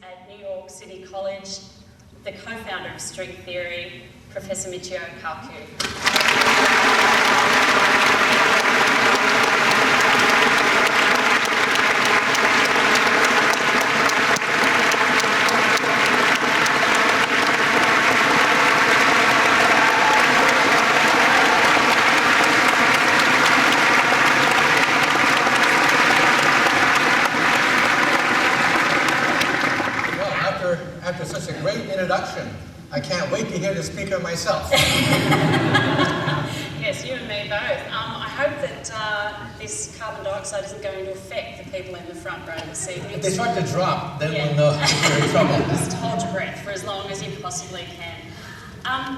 at New York City College, the co-founder of string theory, Professor Michio Kaku. After such a great introduction, I can't wait to hear the speaker myself. Yes, you and me both. I hope that this carbon dioxide isn't going to affect the people in the front row this evening. If they start to drop, then we'll know you're in trouble. Just hold your breath for as long as you possibly can.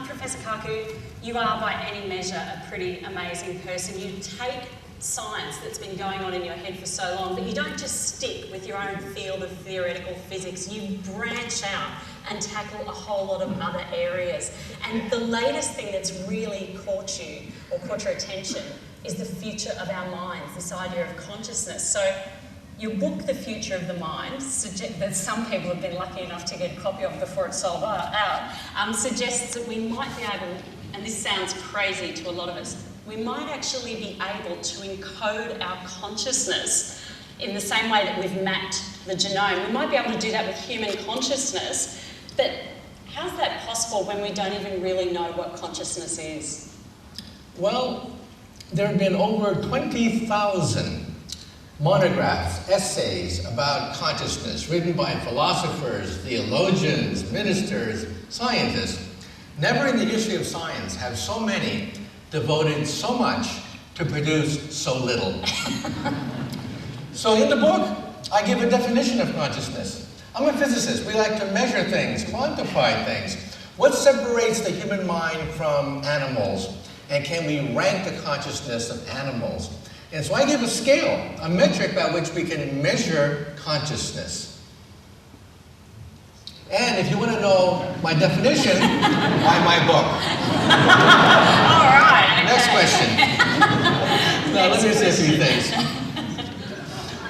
Professor Kaku, you are by any measure a pretty amazing person. You take science that's been going on in your head for so long, but you don't just stick with your own field of theoretical physics. You branch out and tackle a whole lot of other areas. And the latest thing that's really caught you, or caught your attention, is the future of our minds, this idea of consciousness. So your book, The Future of the Mind, that some people have been lucky enough to get a copy of before it's sold out, suggests that we might be able, and this sounds crazy to a lot of us, we might actually be able to encode our consciousness in the same way that we've mapped the genome. We might be able to do that with human consciousness, but how's that possible when we don't even really know what consciousness is? Well, there have been over 20,000 monographs, essays about consciousness written by philosophers, theologians, ministers, scientists. Never in the history of science have so many devoted so much to produce so little. So in the book, I give a definition of consciousness. I'm a physicist. We like to measure things, quantify things. What separates the human mind from animals? And can we rank the consciousness of animals? And so I give a scale, a metric by which we can measure consciousness. And if you want to know my definition, buy my book. All right. Okay. Next question. Now let me say a few things.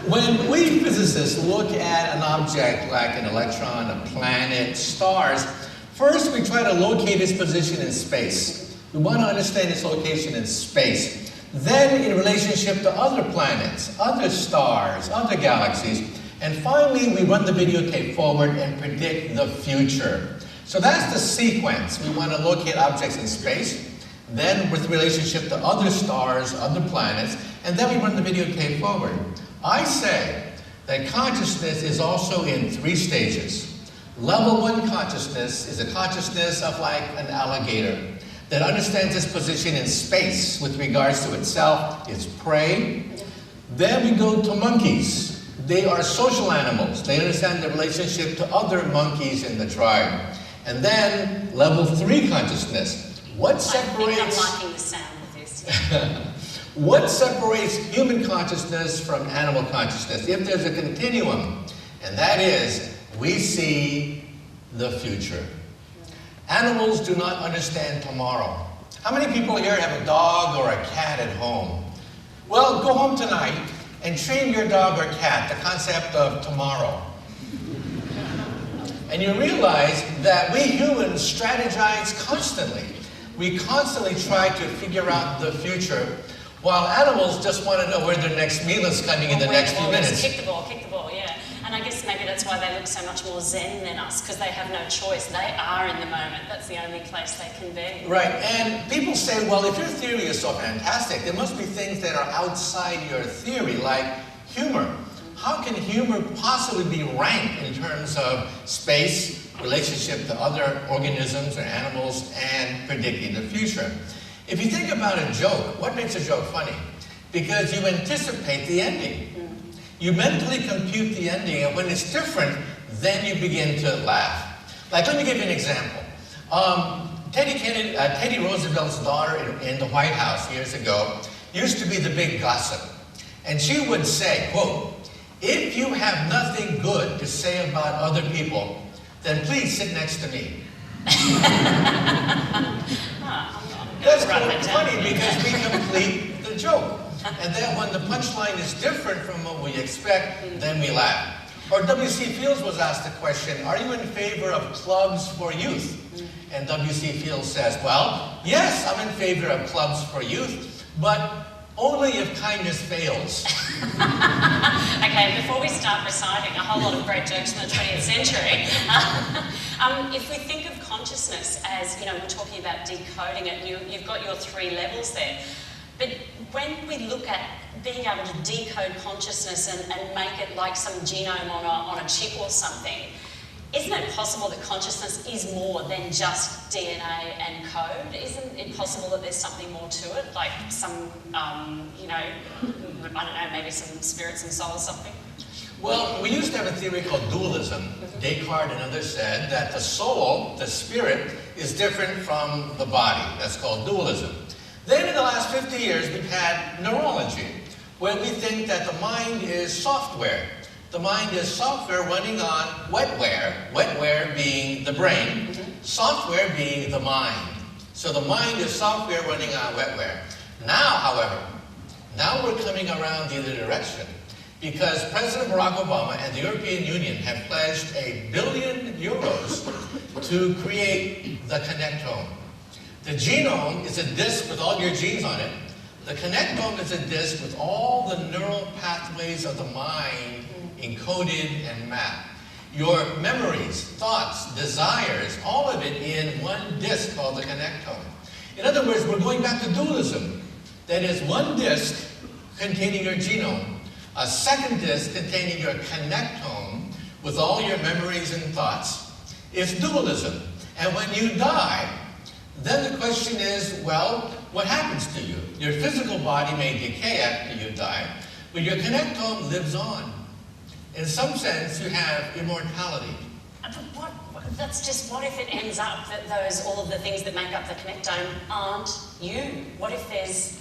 When we physicists look at an object like an electron, a planet, stars, first we try to locate its position in space. We want to understand its location in space. Then in relationship to other planets, other stars, other galaxies. And finally, we run the videotape forward and predict the future. So that's the sequence. We want to locate objects in space, then with relationship to other stars, other planets, and then we run the videotape forward. I say that consciousness is also in 3 stages. Level 1 consciousness is a consciousness of like an alligator that understands its position in space with regards to itself, its prey. Then we go to monkeys. They are social animals. They understand the relationship to other monkeys in the tribe. And then, level 3 consciousness. What separates... I think I'm liking the sound of this. What separates human consciousness from animal consciousness? If there's a continuum, and that is, we see the future. Animals do not understand tomorrow. How many people here have a dog or a cat at home? Well, go home tonight and train your dog or cat the concept of tomorrow. And you realize that we humans strategize constantly. We constantly try to figure out the future, while animals just want to know where their next meal is coming in the next few minutes. Kick the ball, yeah. And I guess maybe that's why they look so much more zen than us, because they have no choice. They are in the moment. That's the only place they can be. Right, and people say, well, if your theory is so fantastic, there must be things that are outside your theory, like humor. How can humor possibly be ranked in terms of space, relationship to other organisms or animals, and predicting the future? If you think about a joke, what makes a joke funny? Because you anticipate the ending. You mentally compute the ending, and when it's different, then you begin to laugh. Like, let me give you an example. Teddy Roosevelt's daughter in the White House years ago used to be the big gossip. And she would say, quote, "If you have nothing good to say about other people, then please sit next to me." That's kind of funny because we complete the joke. And then when the punchline is different from what we expect, then we laugh. Or W.C. Fields was asked the question, are you in favor of clubs for youth? And W.C. Fields says, well, yes, I'm in favor of clubs for youth, but only if kindness fails. Okay, before we start reciting a whole lot of great jokes from the 20th century, if we think of consciousness as, you know, we're talking about decoding it, you've got your 3 levels there. But when we look at being able to decode consciousness and make it like some genome on a chip or something, isn't it possible that consciousness is more than just DNA and code? Isn't it possible that there's something more to it, like some, you know, I don't know, maybe some spirits and soul or something? Well, we used to have a theory called dualism. Descartes and others said that the soul, the spirit, is different from the body. That's called dualism. Then in the last 50 years, we've had neurology, where we think that the mind is software. The mind is software running on wetware being the brain, software being the mind. So the mind is software running on wetware. Now, however, now we're coming around the other direction, because President Barack Obama and the European Union have pledged €1 billion to create the connectome. The genome is a disk with all your genes on it. The connectome is a disk with all the neural pathways of the mind encoded and mapped. Your memories, thoughts, desires, all of it in one disk called the connectome. In other words, we're going back to dualism. That is, one disk containing your genome, a second disk containing your connectome with all your memories and thoughts. It's dualism. And when you die, then the question is, well, what happens to you? Your physical body may decay after you die, but your connectome lives on. In some sense, you have immortality. That's just, what if it ends up that all of the things that make up the connectome aren't you? What if there's,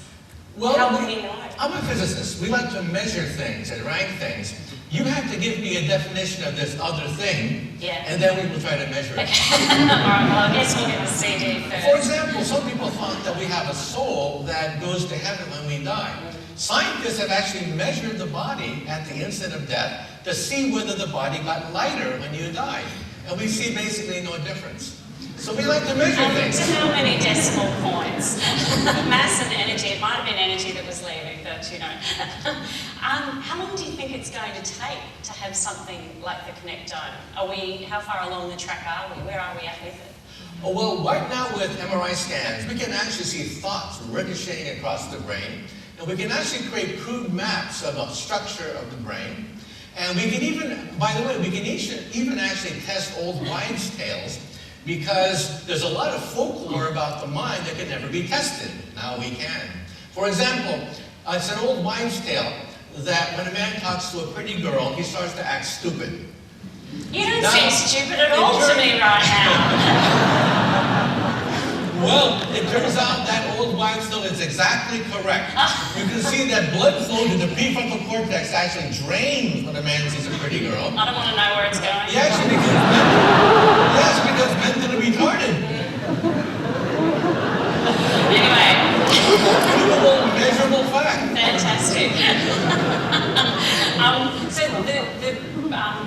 how will we know? I'm a physicist. We like to measure things and rank things. You have to give me a definition of this other thing, and then we will try to measure it. All right, well, I guess we'll get the CD first. For example, some people thought that we have a soul that goes to heaven when we die. Scientists have actually measured the body at the instant of death to see whether the body got lighter when you died. And we see basically no difference. So we like to measure things. To how many decimal points? Mass and energy. It might have been energy that was leaving, but you know. How long do you think it's going to take to have something like the connectome? How far along the track are we? Where are we at with it? Oh, well, right now with MRI scans, we can actually see thoughts ricocheting across the brain. And we can actually create crude maps of the structure of the brain. And we can even, by the way, we can even actually test old wives' tales, because there's a lot of folklore about the mind that can never be tested. Now we can. For example, it's an old wives' tale that when a man talks to a pretty girl, he starts to act stupid. You don't seem stupid at all to me right now. Well, it turns out that old wives' tale is exactly correct. You can see that blood flow to the prefrontal cortex actually drains when a man sees a pretty girl. I don't want to know where it's going. Yes, because mentally retarded. Anyway. Provable, measurable fact. Fantastic. So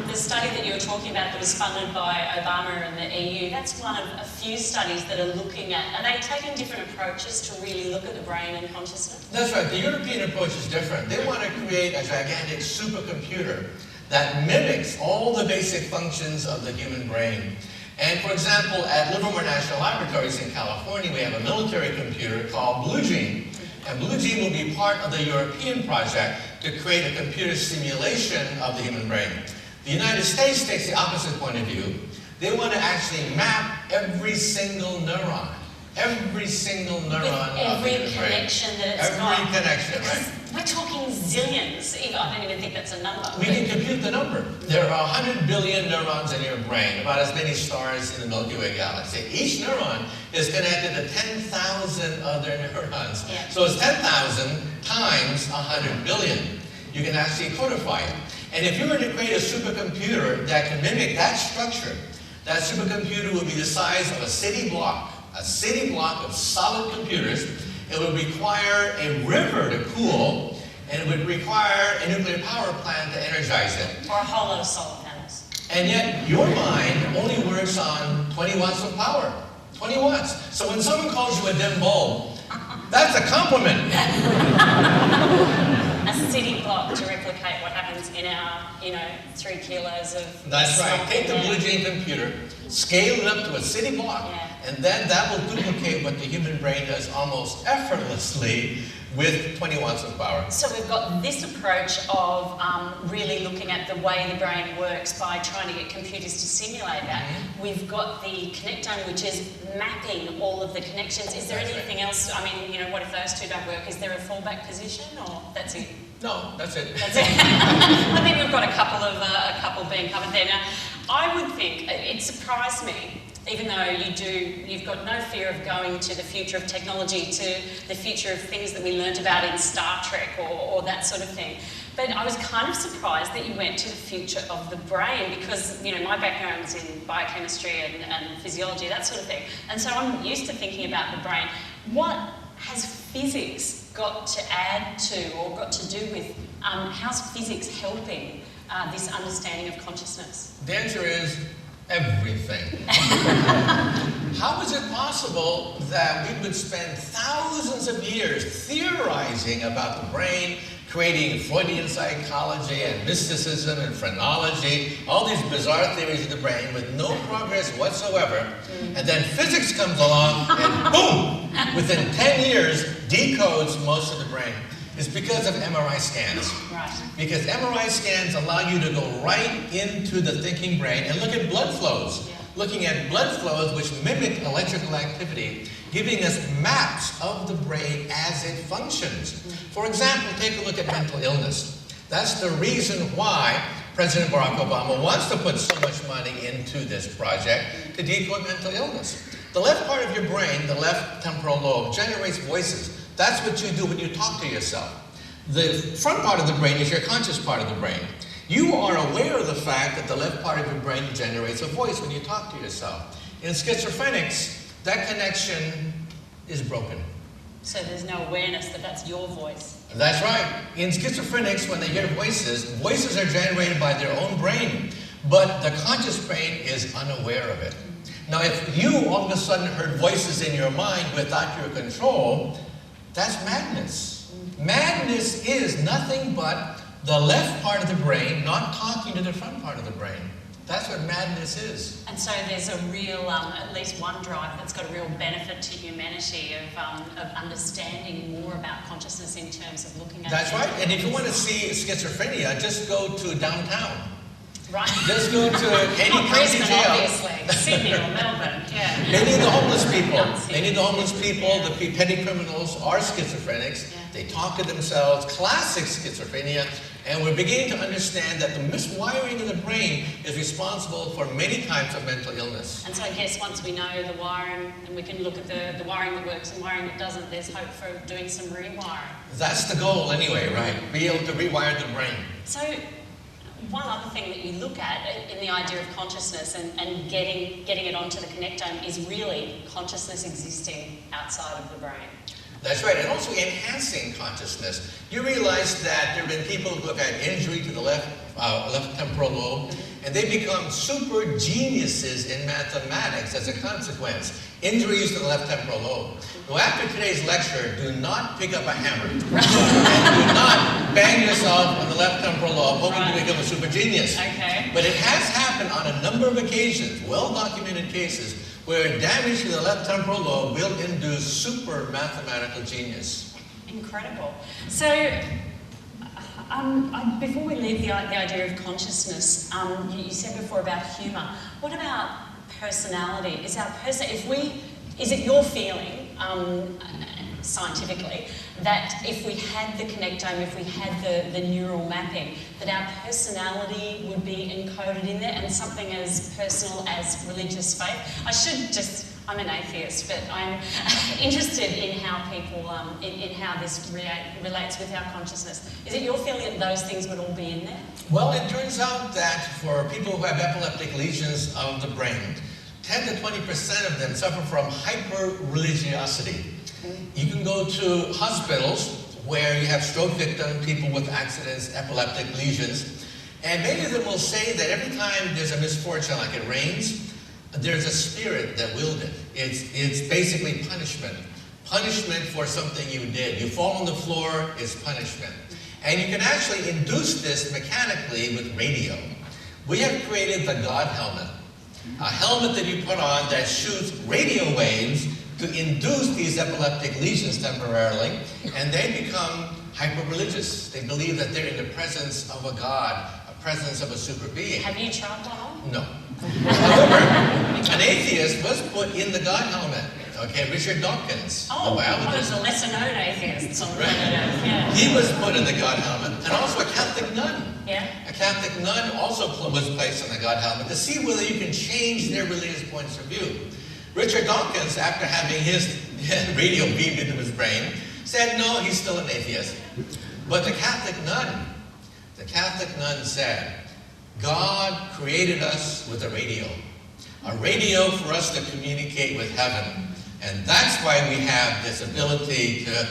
the study that you were talking about that was funded by Obama and the EU, that's one of a few studies that are looking at, are they taking different approaches to really look at the brain and consciousness? That's right. The European approach is different. They want to create a gigantic supercomputer that mimics all the basic functions of the human brain. And for example, at Livermore National Laboratories in California, we have a military computer called Blue Gene. And Blue Gene will be part of the European project to create a computer simulation of the human brain. The United States takes the opposite point of view. They want to actually map every single neuron. Every single neuron of the human brain. Every connection that it's got. Every connection, right? We're talking zillions. I don't even think that's a number. We can compute the number. There are 100 billion neurons in your brain, about as many stars in the Milky Way galaxy. Each neuron is connected to 10,000 other neurons. Yeah. So it's 10,000 times 100 billion. You can actually codify it. And if you were to create a supercomputer that can mimic that structure, that supercomputer would be the size of a city block of solid computers. It would require a river to cool, and it would require a nuclear power plant to energize it. Or a whole lot of solar panels. And yet, your mind only works on 20 watts of power. 20 watts. So when someone calls you a dim bulb, that's a compliment. A city block to replicate what happens in our, 3 kilos of... That's right. Take the Blue Jay computer, scale it up to a city block, and then that will duplicate what the human brain does almost effortlessly with 20 watts of power. So we've got this approach of really looking at the way the brain works by trying to get computers to simulate that. We've got the connectome, which is mapping all of the connections. Is there anything else? I mean, what if those two don't work? Is there a fallback position, or that's it? No, that's it. That's it. I think we've got a couple being covered there. Now, I would think it surprised me. Even though you've got no fear of going to the future of technology, to the future of things that we learnt about in Star Trek or that sort of thing. But I was kind of surprised that you went to the future of the brain because, my background's in biochemistry and physiology, that sort of thing. And so I'm used to thinking about the brain. What has physics got to add to or got to do with, how's physics helping this understanding of consciousness? The answer is everything. How is it possible that we would spend thousands of years theorizing about the brain, creating Freudian psychology and mysticism and phrenology, all these bizarre theories of the brain with no progress whatsoever, and then physics comes along and boom, within 10 years decodes most of the brain? It's because of MRI scans. Right. Because MRI scans allow you to go right into the thinking brain and look at blood flows. Looking at blood flows which mimic electrical activity, giving us maps of the brain as it functions. For example, take a look at mental illness. That's the reason why President Barack Obama wants to put so much money into this project to decode mental illness. The left part of your brain, the left temporal lobe, generates voices. That's what you do when you talk to yourself. The front part of the brain is your conscious part of the brain. You are aware of the fact that the left part of your brain generates a voice when you talk to yourself. In schizophrenics, that connection is broken. So there's no awareness that that's your voice. That's right. In schizophrenics, when they hear voices are generated by their own brain, but the conscious brain is unaware of it. Now, if you all of a sudden heard voices in your mind without your control, that's madness. Madness is nothing but the left part of the brain not talking to the front part of the brain. That's what madness is. And so there's a real, at least one drive that's got a real benefit to humanity of understanding more about consciousness in terms of looking at... That's right. And if you want to see schizophrenia, just go to downtown. Right. Just go to any county Brisbane, jail. obviously. Sydney or Melbourne, yeah. Any of the homeless people, the petty criminals are schizophrenics. Yeah. They talk to themselves, classic schizophrenia, and we're beginning to understand that the miswiring of the brain is responsible for many types of mental illness. And so I guess once we know the wiring and we can look at the wiring that works and wiring that doesn't, there's hope for doing some rewiring. That's the goal anyway, right? Be able to rewire the brain. So one other thing that you look at in the idea of consciousness and getting it onto the connectome is really consciousness existing outside of the brain. That's right, and also enhancing consciousness. You realize that there have been people who have had injury to the left temporal lobe, and they become super geniuses in mathematics as a consequence. Injuries to the left temporal lobe. Now, after today's lecture, do not pick up a hammer. And do not bang yourself on the left temporal lobe, hoping to become a super genius. Okay. But it has happened on a number of occasions, well-documented cases, where damage to the left temporal lobe will induce super mathematical genius. Incredible. So, before we leave the idea of consciousness, you said before about humour. What about personality? Is it your feeling, scientifically, that if we had the connectome, if we had the neural mapping, that our personality would be encoded in there, and something as personal as religious faith? I'm an atheist, but I'm interested in how people, in how this relates with our consciousness. Is it your feeling that those things would all be in there? Well, it turns out that for people who have epileptic lesions of the brain, 10 to 20% of them suffer from hyper-religiosity. You can go to hospitals where you have stroke victims, people with accidents, epileptic lesions, and many of them will say that every time there's a misfortune, like it rains, there's a spirit that willed it. It's basically punishment. Punishment for something you did. You fall on the floor is punishment. And you can actually induce this mechanically with radio. We have created the God helmet. A helmet that you put on that shoots radio waves to induce these epileptic lesions temporarily, and they become hyper-religious. They believe that they're in the presence of a God, a presence of a super being. Have you tried one on? No. However, an atheist was put in the God helmet. Okay, Richard Dawkins. Oh, one of the lesser-known atheists on the planet Earth. Yeah. He was put in the God helmet, and also a Catholic nun. Yeah. A Catholic nun also was placed in the God helmet to see whether you can change their religious points of view. Richard Dawkins, after having his radio beamed into his brain, said no, he's still an atheist. But the Catholic nun said, God created us with a radio for us to communicate with heaven. And that's why we have this ability to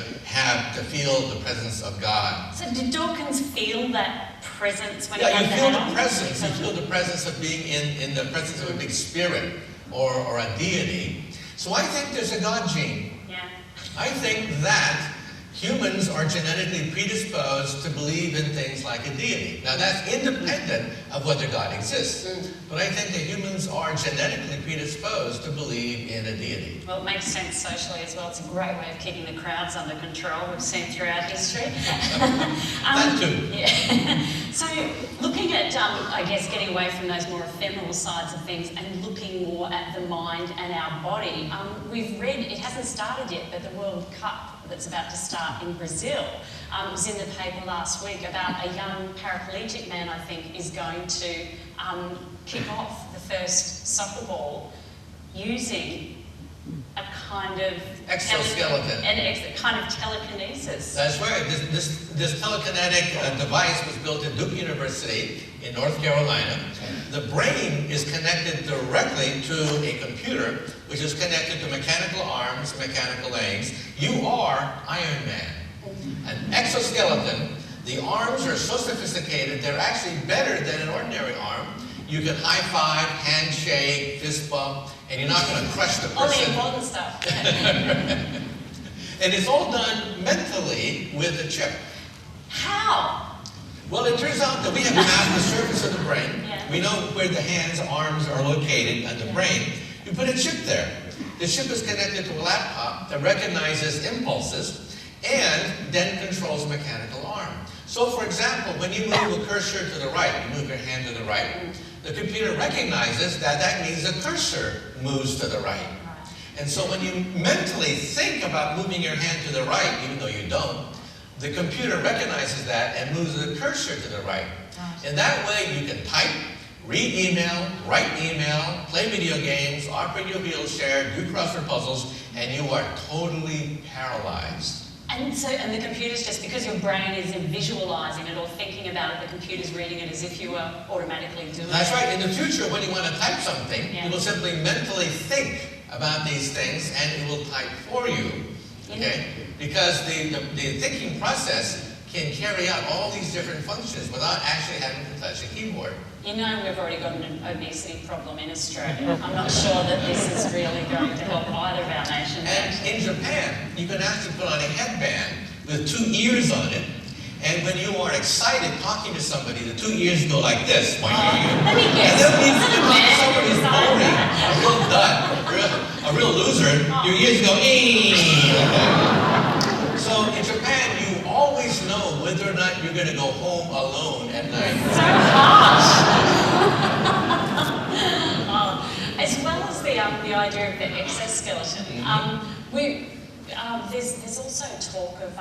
feel the presence of God. So did Dawkins feel that presence when he you had feel that the on? presence. You feel the presence of being in the presence of a big spirit or a deity. So I think there's a God gene. Yeah. I think that humans are genetically predisposed to believe in things like a deity. Now that's independent of whether God exists. But I think that humans are genetically predisposed to believe in a deity. Well, it makes sense socially as well. It's a great way of keeping the crowds under control. We've seen throughout history. That too. Yeah. So looking at, I guess, getting away from those more ephemeral sides of things and looking more at the mind and our body, we've read, it hasn't started yet, but the World Cup that's about to start in Brazil was in the paper last week about a young paraplegic man, I think, is going to kick off the first soccer ball using a kind of exoskeleton. Kind of telekinesis. That's right. This telekinetic device was built at Duke University in North Carolina. The brain is connected directly to a computer, which is connected to mechanical arms, mechanical legs. You are Iron Man. An exoskeleton. The arms are so sophisticated, they're actually better than an ordinary arm. You can high five, handshake, fist bump, and you're not going to crush the person. All the important stuff. And it's all done mentally with a chip. How? Well, it turns out that we have mapped the surface of the brain. Yeah. We know where the hands, arms are located on the brain. You put a chip there. The chip is connected to a laptop that recognizes impulses and then controls a mechanical arm. So, for example, when you move a cursor to the right, you move your hand to the right, the computer recognizes that that means the cursor moves to the right. And so when you mentally think about moving your hand to the right, even though you don't, the computer recognizes that and moves the cursor to the right. And that way you can type, read email, write email, play video games, operate your wheelchair, do crossword puzzles, and you are totally paralyzed. And the computer's just because your brain is visualizing it or thinking about it, the computer's reading it as if you were automatically doing it. That's right. In the future, when you want to type something, you will simply mentally think about these things and it will type for you. Okay? Because the thinking process can carry out all these different functions without actually having to touch a keyboard. You know we've already got an obesity problem in Australia. I'm not sure that this is really going to help either of our nations. And in Japan, you can actually put on a headband with 2 ears on it, and when you are excited talking to somebody, the 2 ears go like this. Let me guess. And that means if you're talking to somebody who's boring, a real dud, a real loser, your ears go, So in Japan, you always know whether or not you're going to go home alone at night. So harsh. As well as the idea of the exoskeleton, there's also talk of,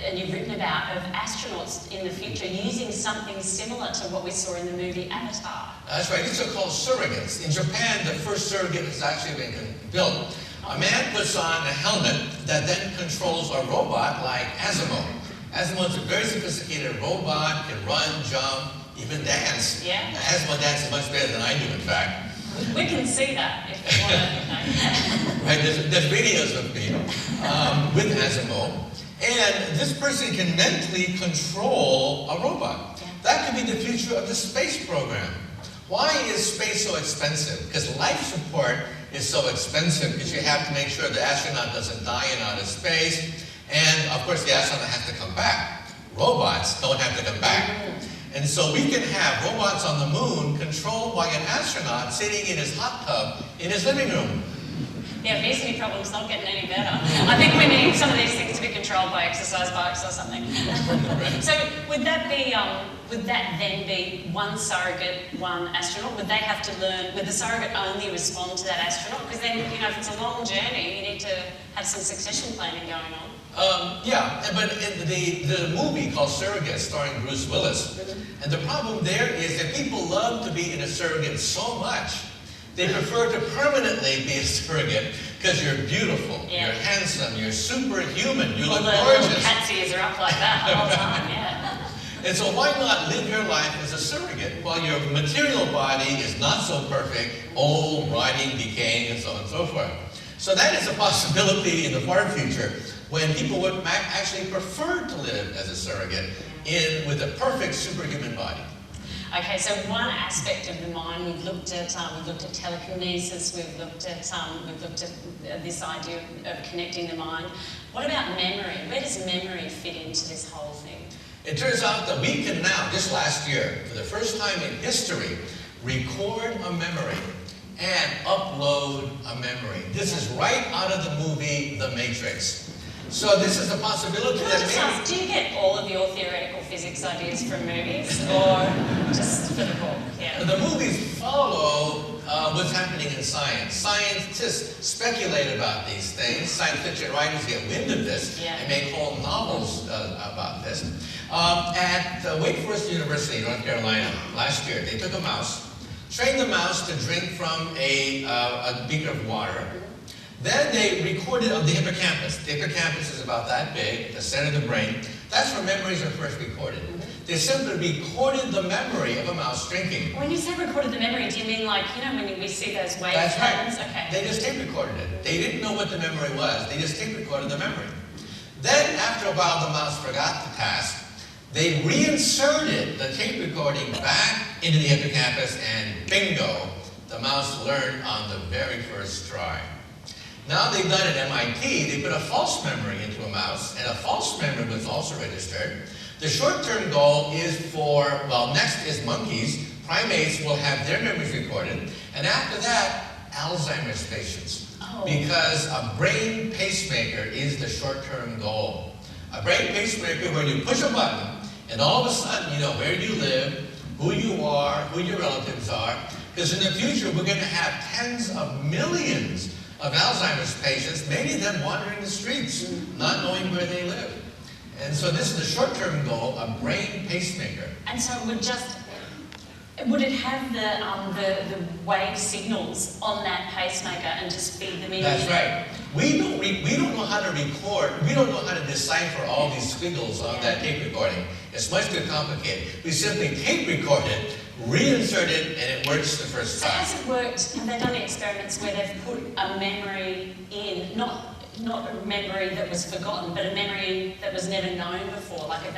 and you've written about, of astronauts in the future using something similar to what we saw in the movie Avatar. That's right. These are called surrogates. In Japan, the first surrogate has actually been built. A man puts on a helmet that then controls a robot like Asimo. Asimo is a very sophisticated robot, can run, jump, even dance. Yeah. Asimo dances much better than I do, in fact. We can see that if you want to. Right, there's videos of me with Asimo. And this person can mentally control a robot. Yeah. That could be the future of the space program. Why is space so expensive? Because life support is so expensive because you have to make sure the astronaut doesn't die in outer space. And of course the astronaut has to come back. Robots don't have to come back. And so we can have robots on the moon controlled by an astronaut sitting in his hot tub in his living room. The obesity problem's not getting any better. I think we need some of these things to be controlled by exercise bikes or something. So would that then be one surrogate, one astronaut? Would they have to learn, would the surrogate only respond to that astronaut? Because then, you know, if it's a long journey, you need to have some succession planning going on. Yeah, but the movie called Surrogate, starring Bruce Willis, and the problem there is that people love to be in a surrogate so much, they prefer to permanently be a surrogate because you're beautiful, Yeah. you're handsome, you're superhuman, you look All the gorgeous. little cat's ears are up like that the whole time, yeah. And so why not live your life as a surrogate while your material body is not so perfect, old, rotting, decaying, and so on and so forth. So that is a possibility in the far future when people would actually prefer to live as a surrogate with a perfect superhuman body. Okay, so one aspect of the mind we've looked at telekinesis. We've looked at this idea of connecting the mind. What about memory? Where does memory fit into this whole thing? It turns out that we can now, just last year, for the first time in history, record a memory and upload a memory. This is right out of the movie The Matrix. So this is a possibility Can I that just ask, do you get all of your theoretical physics ideas from movies, or just for the book? Yeah. The movies follow what's happening in science. Scientists speculate about these things. Science fiction writers get wind of this and make whole novels about this. At Wake Forest University, North Carolina, last year, they took a mouse, trained the mouse to drink from a beaker of water. Then they recorded on the hippocampus. The hippocampus is about that big, the center of the brain. That's where memories are first recorded. They simply recorded the memory of a mouse drinking. When you say recorded the memory, do you mean like, you know, when we see those wave That's patterns? right. Okay. They just tape recorded it. They didn't know what the memory was. They just tape recorded the memory. Then, after a while, the mouse forgot the task. They reinserted the tape recording back into the hippocampus, and bingo, the mouse learned on the very first try. Now they've done at MIT, they put a false memory into a mouse, and a false memory was also registered. The short-term goal is for, well, next is monkeys. Primates will have their memories recorded, and after that, Alzheimer's patients. Because a brain pacemaker is the short-term goal. A brain pacemaker where you push a button, and all of a sudden you know where you live, who you are, who your relatives are, because in the future we're going to have tens of millions of Alzheimer's patients, many of them wandering the streets, not knowing where they live. And so this is the short-term goal, a brain pacemaker. And so would it have the wave signals on that pacemaker and just feed them in? That's right. We don't know how to record, we don't know how to decipher all these squiggles on that tape recording. It's much too complicated. We simply tape record it, reinsert it, and it works the first time. So has it worked? Have they done experiments where they've put a memory in, not a memory that was forgotten, but a memory that was never known before? Like if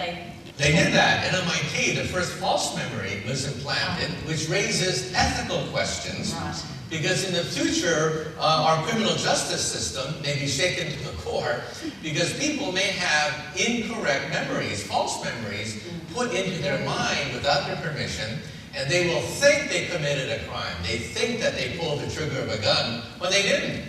They did that at MIT. The first false memory was implanted, which raises ethical questions. Right. Because in the future, our criminal justice system may be shaken to the core because people may have incorrect memories, false memories, put into their mind without their permission, and they will think they committed a crime. They think that they pulled the trigger of a gun when they didn't.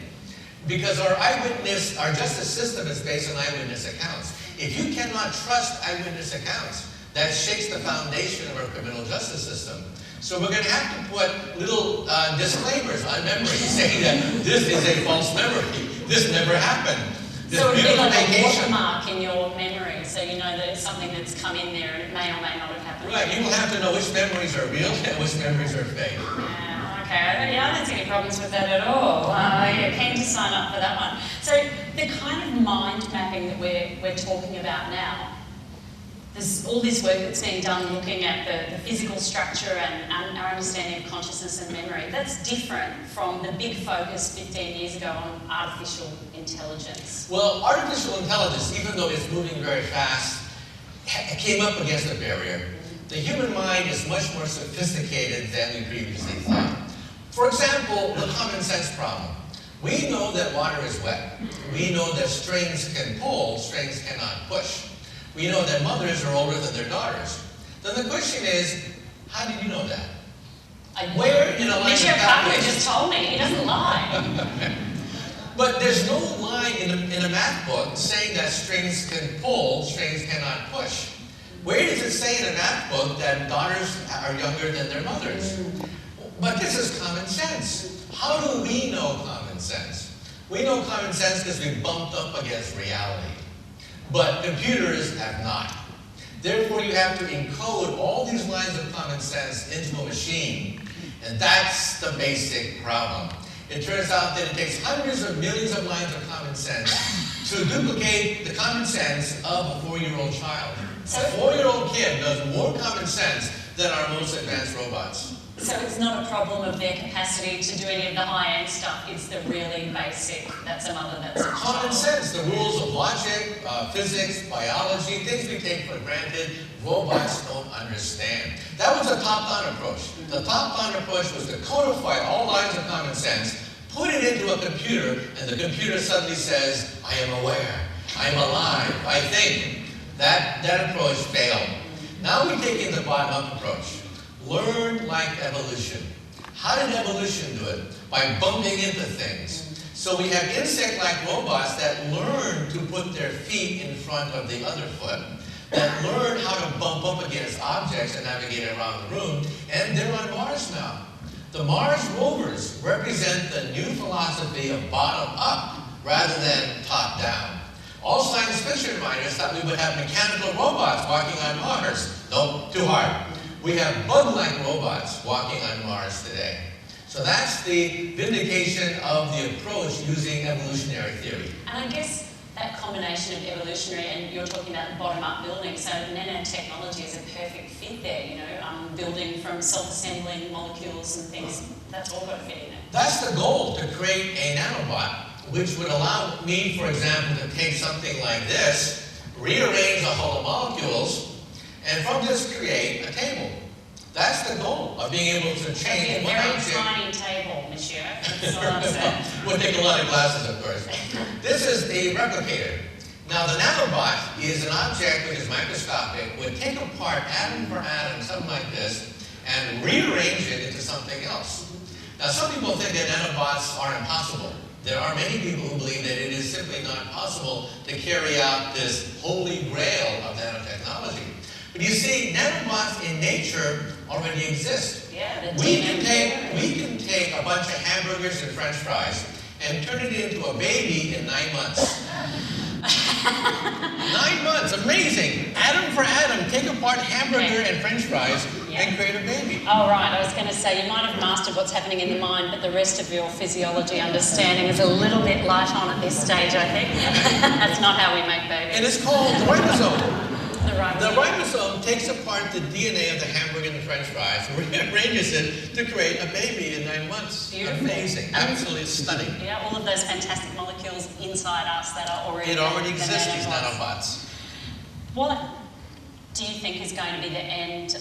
Because our justice system is based on eyewitness accounts. If you cannot trust eyewitness accounts, that shakes the foundation of our criminal justice system. So we're going to have to put little disclaimers on memory saying that this is a false memory. This never happened. This so it would be like vacation. a watermark in your memory, so you know that it's something that's come in there and it may or may not have happened. Right, you will have to know which memories are real and which memories are fake. Okay, I don't see any problems with that at all. You're keen to sign up for that one. So the kind of mind mapping that we're talking about now, there's all this work that's being done looking at the physical structure and our understanding of consciousness and memory. That's different from the big focus 15 years ago on artificial intelligence. Well, artificial intelligence, even though it's moving very fast, came up against a barrier. The human mind is much more sophisticated than we previously thought. For example, the common sense problem. We know that water is wet. We know that strings can pull, strings cannot push. We know that mothers are older than their daughters. Then the question is, how did you know that? Where in a line of Michio Kaku calculation? just told me, he doesn't lie. But there's no line in a math book saying that strings can pull, strings cannot push. Where does it say in a math book that daughters are younger than their mothers? But this is common sense. How do we know common sense? We know common sense because we bumped up against reality. But computers have not. Therefore, you have to encode all these lines of common sense into a machine. And that's the basic problem. It turns out that it takes hundreds of millions of lines of common sense to duplicate the common sense of a 4-year-old child. A 4-year-old kid does more common sense than our most advanced robots. So it's not a problem of their capacity to do any of the high-end stuff, it's the really basic, that's a mother, that's a child. Common sense, the rules of logic, physics, biology, things we take for granted, robots don't understand. That was a top-down approach. The top-down approach was to codify all lines of common sense, put it into a computer, and the computer suddenly says, I am aware, I am alive, I think. That approach failed. Now we take in the bottom-up approach. Learn like evolution. How did evolution do it? By bumping into things. So we have insect-like robots that learn to put their feet in front of the other foot, that learn how to bump up against objects and navigate around the room, and they're on Mars now. The Mars rovers represent the new philosophy of bottom-up rather than top-down. All science fiction writers thought we would have mechanical robots walking on Mars. Nope, too hard. We have bug-like robots walking on Mars today. So that's the vindication of the approach using evolutionary theory. And I guess that combination of evolutionary, and you're talking about bottom-up building, so nanotechnology is a perfect fit there, you know, building from self-assembling molecules and things, that's all got to fit in it. That's the goal, to create a nanobot, which would allow me, for example, to take something like this, rearrange a whole of molecules, and from this create a table. That's the goal of being able to change one object. A very tiny table, Michio. That's all I'm saying. We'll take a lot of glasses, of course. This is the replicator. Now, the nanobot is an object which is microscopic, would take apart atom for atom, something like this, and rearrange it into something else. Now, some people think that nanobots are impossible. There are many people who believe that it is simply not possible to carry out this holy grail of nanotechnology. But you see, nanobots in nature already exist. Yeah, we can take a bunch of hamburgers and French fries and turn it into a baby in 9 months. 9 months, amazing. Atom for atom, take apart hamburger and French fries and create a baby. Oh, right, I was going to say, you might have mastered what's happening in the mind, but the rest of your physiology understanding is a little bit light on at this stage, I think. That's not how we make babies. And it's called the ribosome. The ribosome takes apart the DNA of the hamburger and the French fries, rearranges it to create a baby in 9 months. Beautiful. Amazing, absolutely stunning. Yeah, all of those fantastic molecules inside us that are already... It already exists, these nanobots. What do you think is going to be the end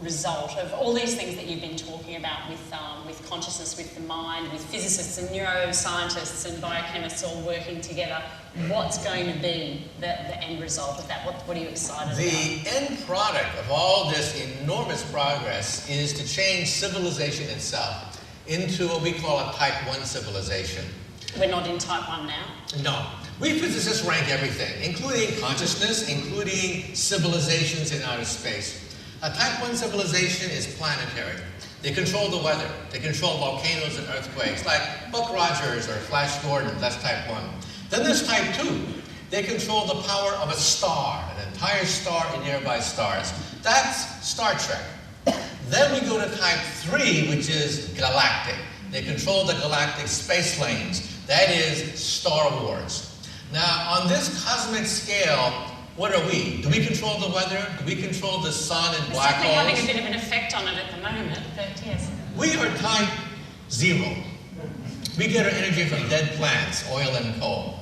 result of all these things that you've been talking about with consciousness, with the mind, with physicists and neuroscientists and biochemists all working together? What's going to be the end result of that? What are you excited about? The end product of all this enormous progress is to change civilization itself into what we call a type 1 civilization. We're not in type 1 now? No. We physicists rank everything, including consciousness, including civilizations in outer space. A type 1 civilization is planetary. They control the weather. They control volcanoes and earthquakes, like Buck Rogers or Flash Gordon. That's type 1. Then there's type 2. They control the power of a star, an entire star and nearby stars. That's Star Trek. Then we go to type 3, which is galactic. They control the galactic space lanes. That is Star Wars. Now, on this cosmic scale, what are we? Do we control the weather? Do we control the sun and black holes? It's definitely having a bit of an effect on it at the moment, but yes. We are type 0. We get our energy from dead plants, oil and coal.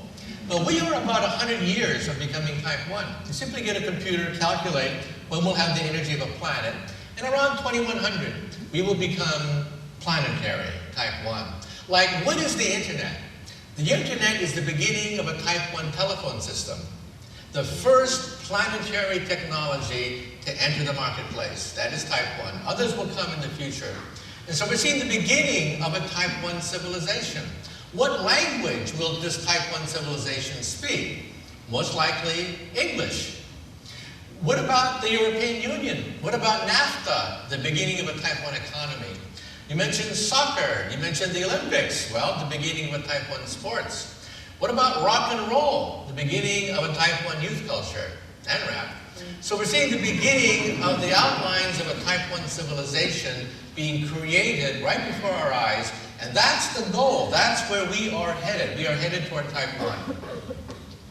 But we are about 100 years from becoming type 1. You simply get a computer, calculate when we'll have the energy of a planet, and around 2100, we will become planetary, type 1. Like, what is the internet? The internet is the beginning of a type 1 telephone system. The first planetary technology to enter the marketplace. That is type 1. Others will come in the future. And so we're seeing the beginning of a type 1 civilization. What language will this type 1 civilization speak? Most likely English. What about the European Union? What about NAFTA, the beginning of a type 1 economy? You mentioned soccer, you mentioned the Olympics. Well, the beginning of a type 1 sports. What about rock and roll, the beginning of a type 1 youth culture, and rap? So we're seeing the beginning of the outlines of a type 1 civilization being created right before our eyes, and that's the goal. That's where we are headed. We are headed toward type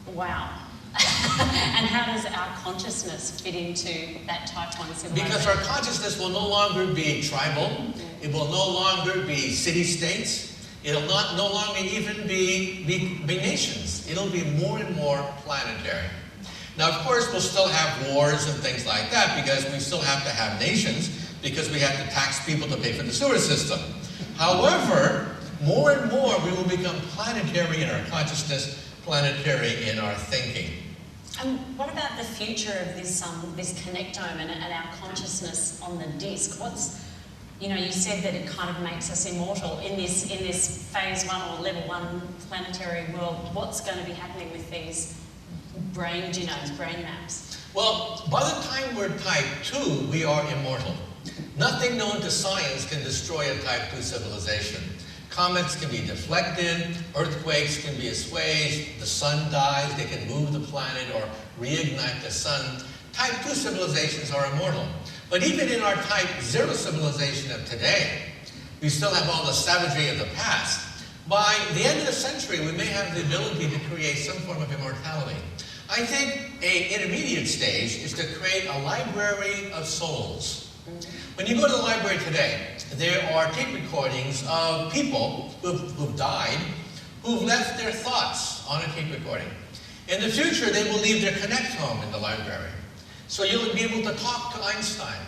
1. Wow. And how does our consciousness fit into that type 1 civilization? Because our consciousness will no longer be tribal. It will no longer be city-states. It'll no longer even be nations. It'll be more and more planetary. Now, of course, we'll still have wars and things like that because we still have to have nations because we have to tax people to pay for the sewer system. However, more and more we will become planetary in our consciousness, planetary in our thinking. And what about the future of this connectome and our consciousness on the disc? You said that it kind of makes us immortal in this phase 1 or level 1 planetary world. What's going to be happening with these brain genomes, brain maps? Well, by the time we're type 2, we are immortal. Nothing known to science can destroy a type 2 civilization. Comets can be deflected, earthquakes can be assuaged, the sun dies, they can move the planet or reignite the sun. Type 2 civilizations are immortal. But even in our type 0 civilization of today, we still have all the savagery of the past. By the end of the century, we may have the ability to create some form of immortality. I think an intermediate stage is to create a library of souls. When you go to the library today, there are tape recordings of people who've died, who've left their thoughts on a tape recording. In the future, they will leave their connectome in the library. So you'll be able to talk to Einstein,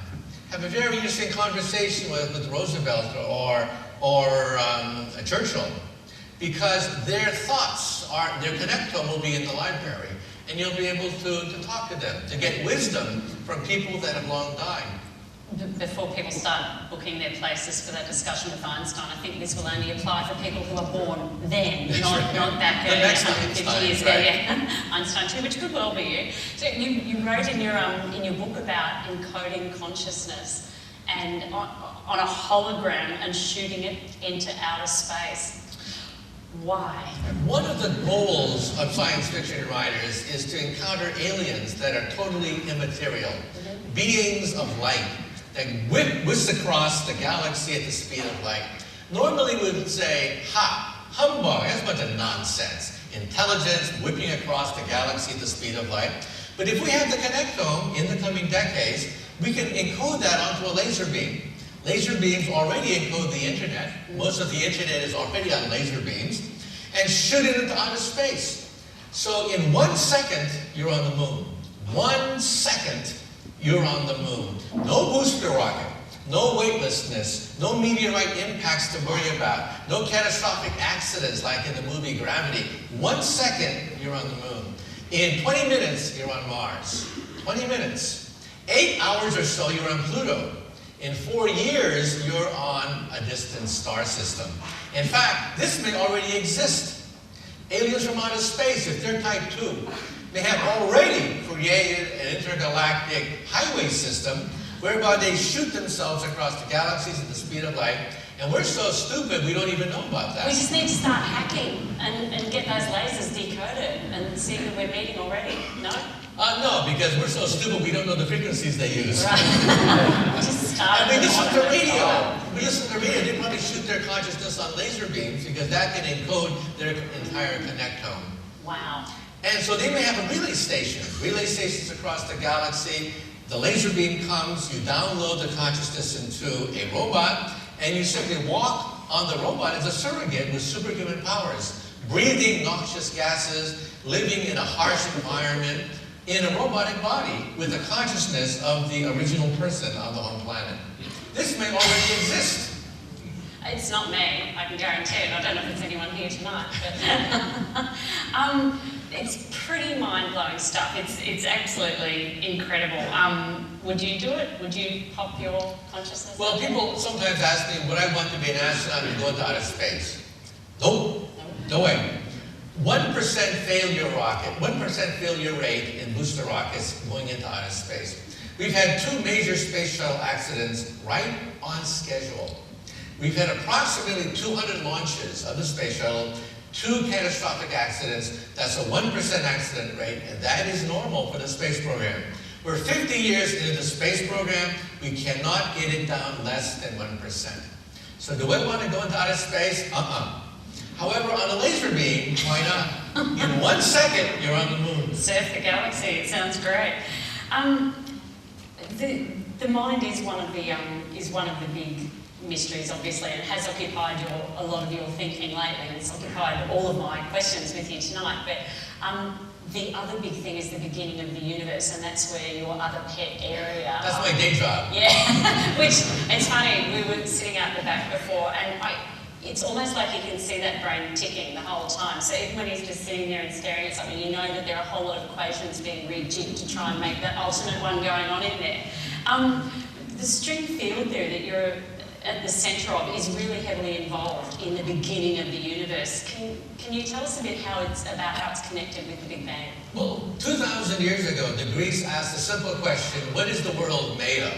have a very interesting conversation with Roosevelt or Churchill, because their thoughts, their connectome will be in the library, and you'll be able to talk to them, to get wisdom from people that have long died. Before people start booking their places for that discussion with Einstein, I think this will only apply for people who are born then, not back 150 years ago. Right. Yeah. Einstein too, which could well be you. So you wrote in your book about encoding consciousness and on a hologram and shooting it into outer space. Why? One of the goals of science fiction writers is to encounter aliens that are totally immaterial, beings of light that whisk across the galaxy at the speed of light. Normally we would say, ha, humbug, that's a bunch of nonsense. Intelligence whipping across the galaxy at the speed of light. But if we have the connectome in the coming decades, we can encode that onto a laser beam. Laser beams already encode the internet. Most of the internet is already on laser beams. And shoot it into outer space. So in 1 second, you're on the moon. 1 second, you're on the moon. No booster rocket, no weightlessness, no meteorite impacts to worry about, no catastrophic accidents like in the movie Gravity. 1 second, you're on the moon. In 20 minutes, you're on Mars. 20 minutes. 8 hours or so, you're on Pluto. In 4 years, you're on a distant star system. In fact, this may already exist. Aliens from outer space, if they're type 2, they have already created an intergalactic highway system whereby they shoot themselves across the galaxies at the speed of light. And we're so stupid, we don't even know about that. We just need to start hacking and get those lasers decoded and see who we're meeting already. No? No, because we're so stupid, we don't know the frequencies they use. Right. Just start. And we listen to radio. We listen to radio. They probably shoot their consciousness on laser beams because that can encode their entire connectome. Wow. And so they may have a relay stations across the galaxy. The laser beam comes, you download the consciousness into a robot, and you simply walk on the robot as a surrogate with superhuman powers, breathing noxious gases, living in a harsh environment, in a robotic body with the consciousness of the original person on the home planet. This may already exist. It's not me, I can guarantee it. I don't know if it's anyone here tonight, but it's pretty mind-blowing stuff. It's absolutely incredible. Would you do it? Would you pop your consciousness? Well, people sometimes ask me, would I want to be an astronaut and go into outer space? Nope. No way. 1% failure rocket, 1% failure rate in booster rockets going into outer space. We've had 2 major space shuttle accidents right on schedule. We've had approximately 200 launches of the space shuttle, 2 catastrophic accidents. That's a 1% accident rate, and that is normal for the space program. We're 50 years into the space program. We cannot get it down less than 1%. So do I want to go into outer space? However, on a laser beam, why not? In 1 second, you're on the moon. Surf the galaxy, it sounds great. The mind is one of the big mysteries, obviously, and it has occupied a lot of your thinking lately, and it's occupied all of my questions with you tonight. But the other big thing is the beginning of the universe, and that's where your other pet area. That's my day job. Yeah, which, it's funny, we were sitting out the back before, and it's almost like you can see that brain ticking the whole time. So even when he's just sitting there and staring at something, you know that there are a whole lot of equations being rejigged to try and make that ultimate one going on in there. The string field there that you're at the centre of is really heavily involved in the beginning of the universe. Can you tell us a bit how it's connected with the Big Bang? Well, 2,000 years ago, the Greeks asked a simple question, what is the world made of?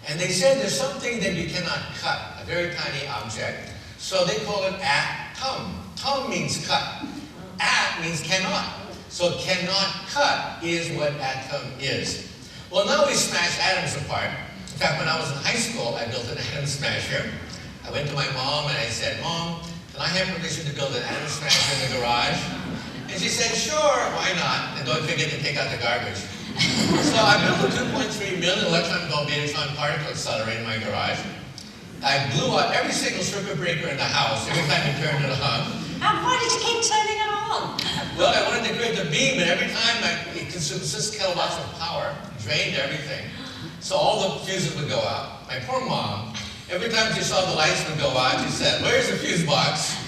And they said there's something that you cannot cut, a very tiny object. So they call it atom. Tum means cut. At means cannot. So cannot cut is what atom is. Well, now we smash atoms apart. In fact, when I was in high school, I built an atom smasher. I went to my mom and I said, Mom, can I have permission to build an atom smasher in the garage? And she said, sure, why not? And don't forget to take out the garbage. So I built a 2.3 million electron volt betatron particle accelerator in my garage. I blew out every single circuit breaker in the house every time you turned it on. Why did you keep turning it on? Well, I wanted to create the beam, but every time it consumed 6 kilowatts of power, drained everything. So all the fuses would go out. My poor mom, every time she saw the lights would go out, she said, where's the fuse box?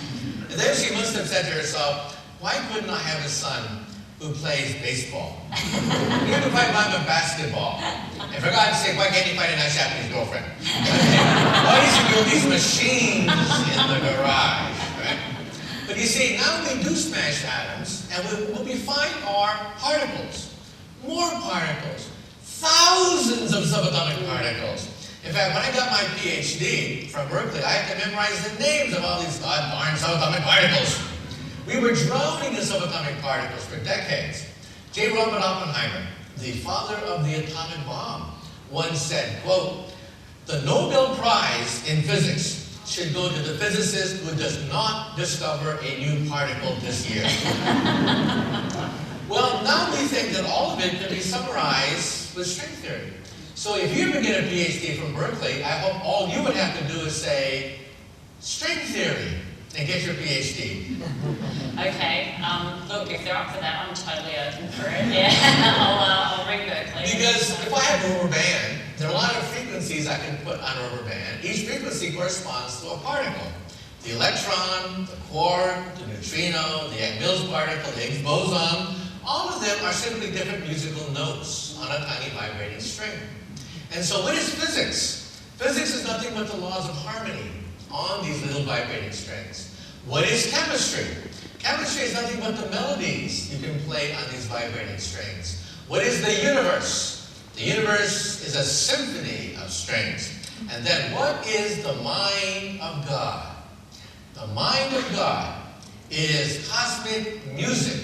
And then she must have said to herself, why couldn't I have a son who plays baseball? Even if I buy him a basketball. And for God's sake, why can't he find a nice Japanese girlfriend? Why does he build these machines in the garage, right? But you see, now we do smash atoms, and what we find are particles. More particles. Thousands of subatomic particles. In fact, when I got my PhD from Berkeley, I had to memorize the names of all these darn subatomic particles. We were drowning in subatomic particles for decades. J. Robert Oppenheimer, the father of the atomic bomb, once said, quote, the Nobel Prize in physics should go to the physicist who does not discover a new particle this year. Well, now we think that all of it can be summarized with string theory. So if you ever get a PhD from Berkeley, I hope all you would have to do is say, string theory, and get your PhD. Okay, look, if they're up for that, I'm totally open for it. Yeah, I'll ring Berkeley. Because if I have a rubber band, there are a lot of frequencies I can put on a rubber band. Each frequency corresponds to a particle. The electron, the quark, the neutrino, the Mills particle, the Higgs boson, all of them are simply different musical notes on a tiny vibrating string. And so what is physics? Physics is nothing but the laws of harmony on these little vibrating strings. What is chemistry? Chemistry is nothing but the melodies you can play on these vibrating strings. What is the universe? The universe is a symphony of strings. And then what is the mind of God? The mind of God is cosmic music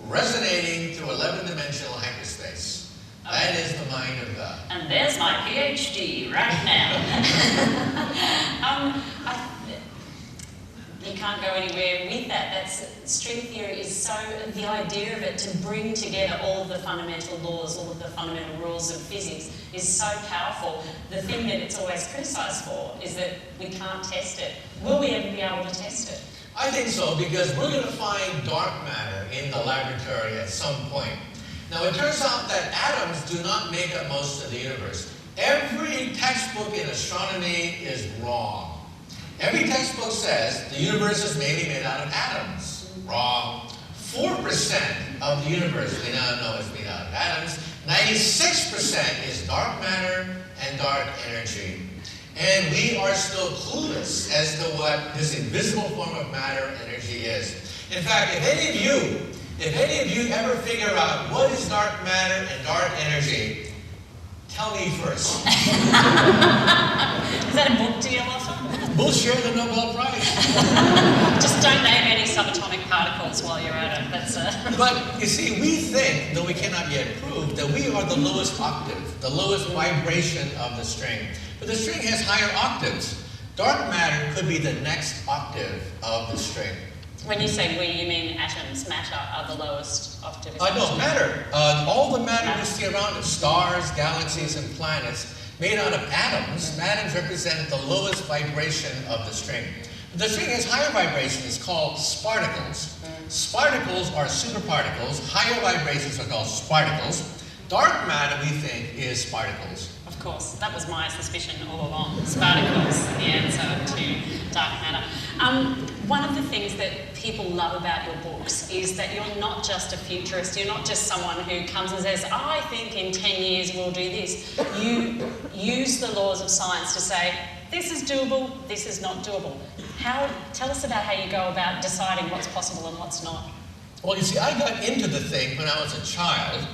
resonating through 11-dimensional hyperspace. That is the mind of God. And there's my PhD right now. can't go anywhere with that. String theory is so, the idea of it to bring together all of the fundamental laws, all of the fundamental rules of physics is so powerful. The thing that it's always criticised for is that we can't test it. Will we ever be able to test it? I think so, because we're going to find dark matter in the laboratory at some point. Now, it turns out that atoms do not make up most of the universe. Every textbook in astronomy is wrong. Every textbook says the universe is mainly made out of atoms. Wrong. 4% of the universe we now know is made out of atoms. 96% is dark matter and dark energy. And we are still clueless as to what this invisible form of matter energy is. In fact, if any of you ever figure out what is dark matter and dark energy, tell me first. Is that a book deal offer? We'll share the Nobel Prize. Just don't name any subatomic particles while you're at it. But you see, we think, though we cannot yet prove, that we are the lowest octave, the lowest vibration of the string. But the string has higher octaves. Dark matter could be the next octave of the string. When you say we, you mean atoms, matter, are the lowest octave? No, matter. All the matter we see around us, stars, galaxies, and planets, made out of atoms, atoms represent the lowest vibration of the string. The string has higher vibrations called sparticles. Sparticles are superparticles. Higher vibrations are called sparticles. Dark matter, we think, is sparticles. Of course, that was my suspicion all along. Sparticles, the answer to dark matter. One of the things that people love about your books is that you're not just a futurist, you're not just someone who comes and says, I think in 10 years we'll do this. You use the laws of science to say, this is doable, this is not doable. Tell us about how you go about deciding what's possible and what's not. Well, you see, I got into the thing when I was a child,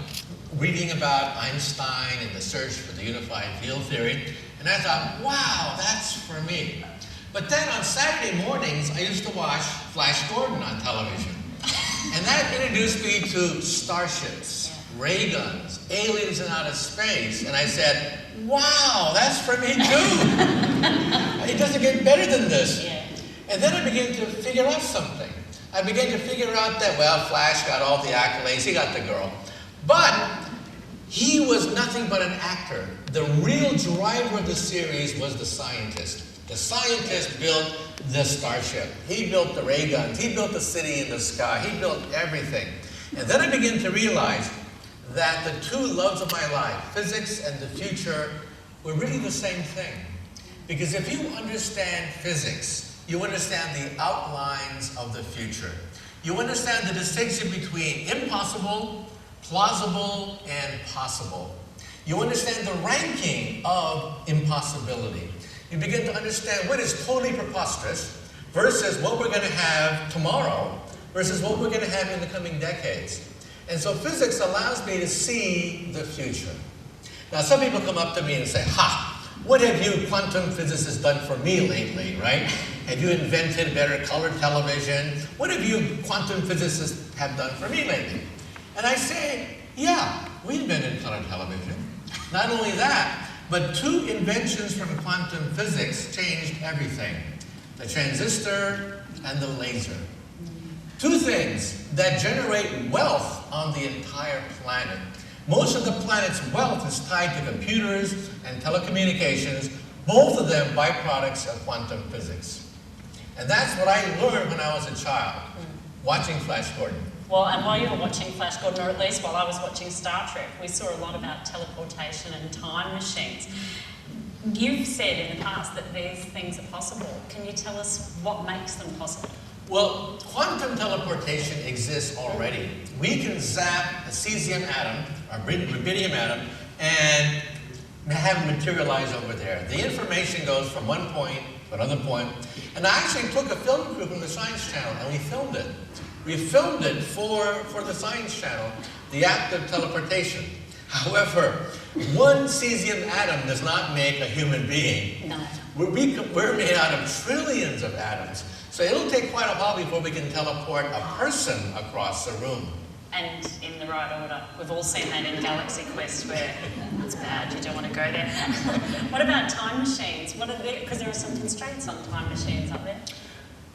reading about Einstein and the search for the unified field theory, and I thought, wow, that's for me. But then on Saturday mornings, I used to watch Flash Gordon on television. And that introduced me to starships, ray guns, aliens in outer space. And I said, wow, that's for me too. It doesn't get better than this. Yeah. And then I began to figure out something. I began to figure out that, well, Flash got all the accolades, he got the girl. But he was nothing but an actor. The real driver of the series was the scientist. The scientist built the starship. He built the ray guns. He built the city in the sky. He built everything. And then I began to realize that the two loves of my life, physics and the future, were really the same thing. Because if you understand physics, you understand the outlines of the future. You understand the distinction between impossible, plausible, and possible. You understand the ranking of impossibility. You begin to understand what is totally preposterous versus what we're going to have tomorrow versus what we're going to have in the coming decades. And so physics allows me to see the future. Now, some people come up to me and say, ha, what have you quantum physicists done for me lately, right? Have you invented better color television? What have you quantum physicists have done for me lately? And I say, yeah, we invented color television. Not only that, but two inventions from quantum physics changed everything. The transistor and the laser. Two things that generate wealth on the entire planet. Most of the planet's wealth is tied to computers and telecommunications, both of them byproducts of quantum physics. And that's what I learned when I was a child, watching Flash Gordon. Well, and while you were watching Flash Gordon, or at least while I was watching Star Trek, we saw a lot about teleportation and time machines. You've said in the past that these things are possible. Can you tell us what makes them possible? Well, quantum teleportation exists already. We can zap a cesium atom, or rubidium atom, and have it materialize over there. The information goes from one point to another point. And I actually took a film crew from the Science Channel, and we filmed it. We filmed it for the Science Channel, the act of teleportation. However, one cesium atom does not make a human being. No. We're made out of trillions of atoms. So it'll take quite a while before we can teleport a person across the room. And in the right order. We've all seen that in Galaxy Quest where it's bad, you don't want to go there. What about time machines? What are they? Because there are some constraints on time machines, aren't there?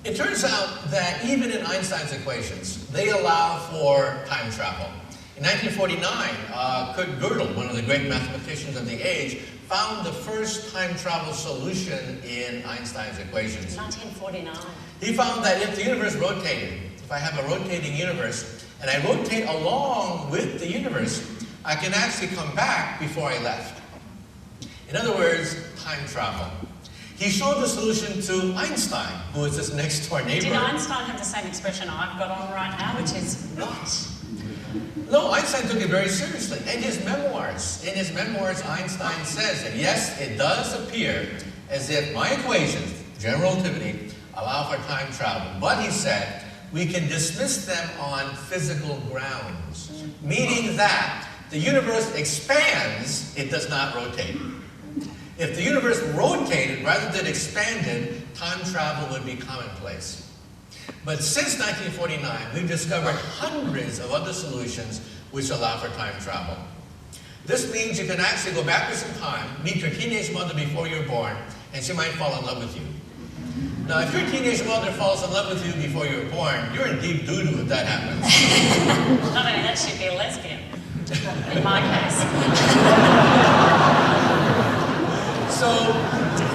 It turns out that even in Einstein's equations, they allow for time travel. In 1949, Kurt Gödel, one of the great mathematicians of the age, found the first time travel solution in Einstein's equations. 1949. He found that if the universe rotated, if I have a rotating universe, and I rotate along with the universe, I can actually come back before I left. In other words, time travel. He showed the solution to Einstein, who was his next door neighbor. Did Einstein have the same expression I've got on right now, which is what? No, Einstein took it very seriously. In his memoirs, Einstein says that yes, it does appear as if my equations, general relativity, allow for time travel. But he said, we can dismiss them on physical grounds, meaning that the universe expands, it does not rotate. If the universe rotated rather than expanded, time travel would be commonplace. But since 1949, we've discovered hundreds of other solutions which allow for time travel. This means you can actually go backwards in time, meet your teenage mother before you're born, and she might fall in love with you. Now, if your teenage mother falls in love with you before you were born, you're in deep doo-doo if that happens. Not only that, she'd be a lesbian, in my case. So,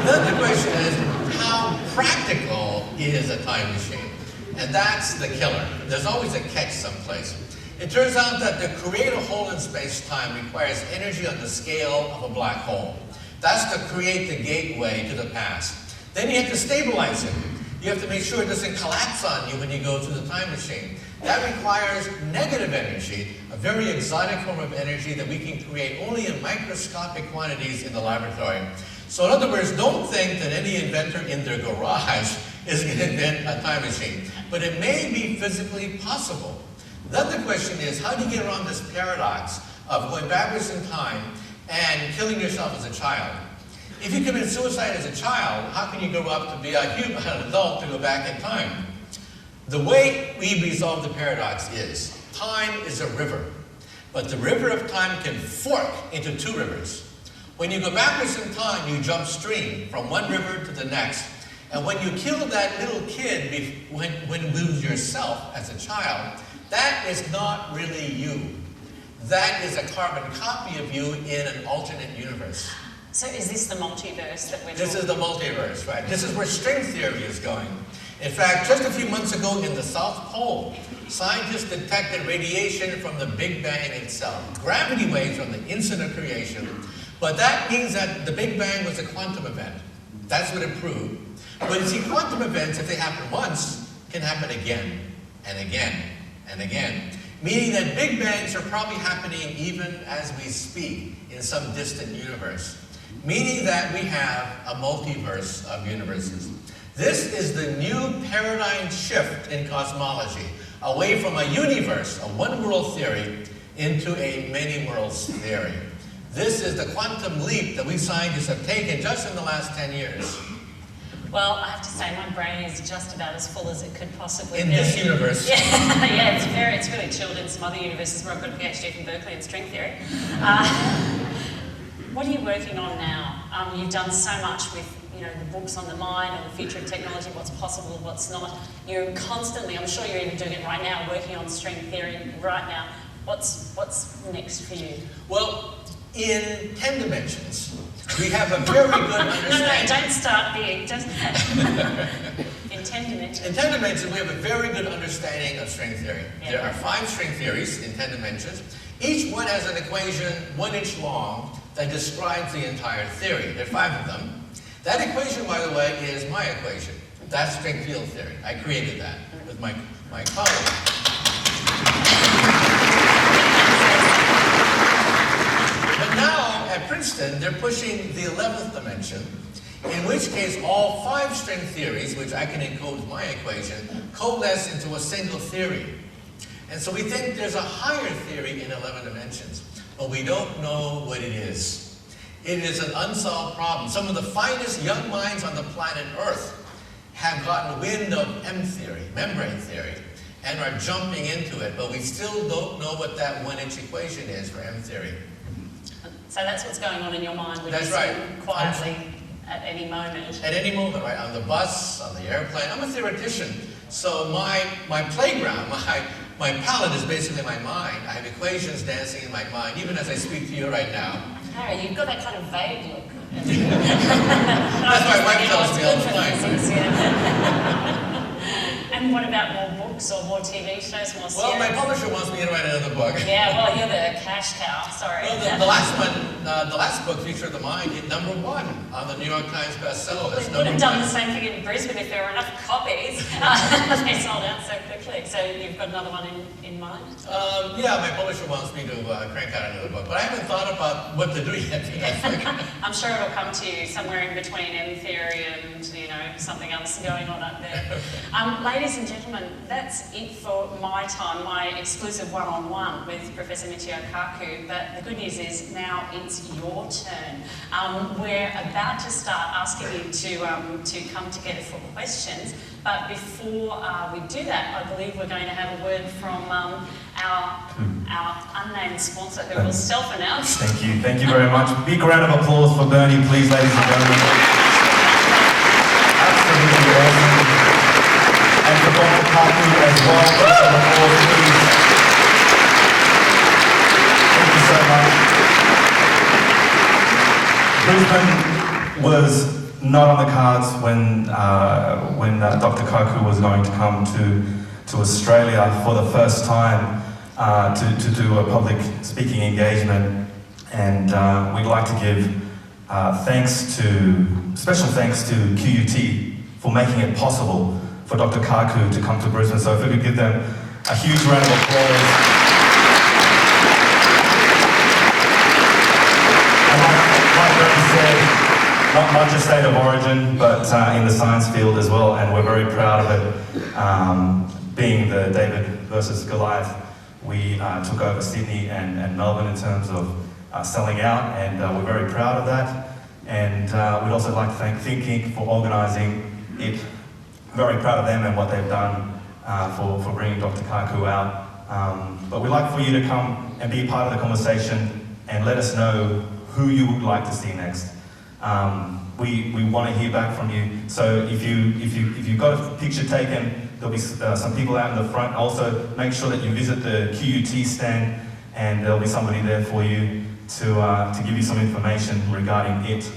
then the question is, how practical is a time machine? And that's the killer. There's always a catch someplace. It turns out that to create a hole in space-time requires energy on the scale of a black hole. That's to create the gateway to the past. Then you have to stabilize it. You have to make sure it doesn't collapse on you when you go through the time machine. That requires negative energy, a very exotic form of energy that we can create only in microscopic quantities in the laboratory. So in other words, don't think that any inventor in their garage is going to invent a time machine. But it may be physically possible. Then the question is, how do you get around this paradox of going backwards in time and killing yourself as a child? If you commit suicide as a child, how can you grow up to be an adult to go back in time? The way we resolve the paradox is, time is a river, but the river of time can fork into two rivers. When you go backwards in time, you jump stream from one river to the next. And when you kill that little kid, when you lose yourself as a child, that is not really you. That is a carbon copy of you in an alternate universe. So is this the multiverse that we're talking about? This is the multiverse, right? This is where string theory is going. In fact, just a few months ago in the South Pole, scientists detected radiation from the Big Bang itself, gravity waves from the instant of creation. But that means that the Big Bang was a quantum event. That's what it proved. But you see, quantum events, if they happen once, can happen again, and again, and again. Meaning that Big Bangs are probably happening even as we speak in some distant universe. Meaning that we have a multiverse of universes. This is the new paradigm shift in cosmology, away from a universe, a one-world theory, into a many-worlds theory. This is the quantum leap that we scientists have taken just in the last 10 years. Well, I have to say, my brain is just about as full as it could possibly be. In this universe. Yeah, it's really chilled in some other universes where I've got a PhD from Berkeley in string theory. What are you working on now? You've done so much with, the books on the mind, on the future of technology, what's possible, what's not. You're constantly, I'm sure you're even doing it right now, working on string theory right now. What's next for you? Well, in 10 dimensions, we have a very good understanding. No, don't start big. Just in 10 dimensions. In 10 dimensions, we have a very good understanding of string theory. Yeah. There are 5 string theories in 10 dimensions. Each one has an equation 1 inch long that describes the entire theory. There are 5 of them. That equation, by the way, is my equation. That's string field theory. I created that with my colleague. But now, at Princeton, they're pushing the 11th dimension, in which case all 5 string theories, which I can encode with my equation, coalesce into a single theory. And so we think there's a higher theory in 11 dimensions, but we don't know what it is. It is an unsolved problem. Some of the finest young minds on the planet Earth have gotten wind of M theory, membrane theory, and are jumping into it, but we still don't know what that 1 inch equation is for M theory. So that's what's going on in your mind. That's right. Quietly. at any moment. At any moment, right? On the bus, on the airplane. I'm a theoretician. So my playground, my palette is basically my mind. I have equations dancing in my mind, even as I speak to you right now. Harry, you've got that kind of vague look. That's my wife tells me all the time. And what about more books or more TV shows, more series? Well, my publisher wants me to write another book. Yeah, well, you're the cash cow, sorry. Well, the last book, Future of the Mind, hit #1 on the New York Times bestseller list. We would have done the same thing in Brisbane if there were enough copies. They sold out so quickly. So you've got another one in mind? Yeah, my publisher wants me to crank out another book, but I haven't thought about what to do yet. I'm sure it'll come to you somewhere in between M theory and, you know, something else going on up there. Ladies and gentlemen, that's it for my time, my exclusive one-on-one with Professor Michio Kaku. But the good news is now it's your turn. We're about to start asking you to come together for questions. But before we do that, I believe we're going to have a word from our unnamed sponsor who will self-announce. Thank you very much. Big round of applause for Bernie, please, ladies and gentlemen. Absolutely awesome. And for Dr Kaku as well. Round of applause, please. Thank you so much. Brisbane was not on the cards when Dr Kaku was going to come to Australia for the first time to do a public speaking engagement, and we'd like to give special thanks to QUT for making it possible for Dr Kaku to come to Brisbane. So if we could give them a huge round of applause. And like Bernie said, not just state of origin, but in the science field as well, and we're very proud of it. Being the David versus Goliath, we took over Sydney and Melbourne in terms of selling out, and we're very proud of that. And we'd also like to thank Think Inc. for organising it. Very proud of them and what they've done for bringing Dr Kaku out. But we'd like for you to come and be part of the conversation and let us know who you would like to see next. We want to hear back from you. So if you've got a picture taken, there'll be some people out in the front. Also, make sure that you visit the QUT stand, and there'll be somebody there for you to give you some information regarding it.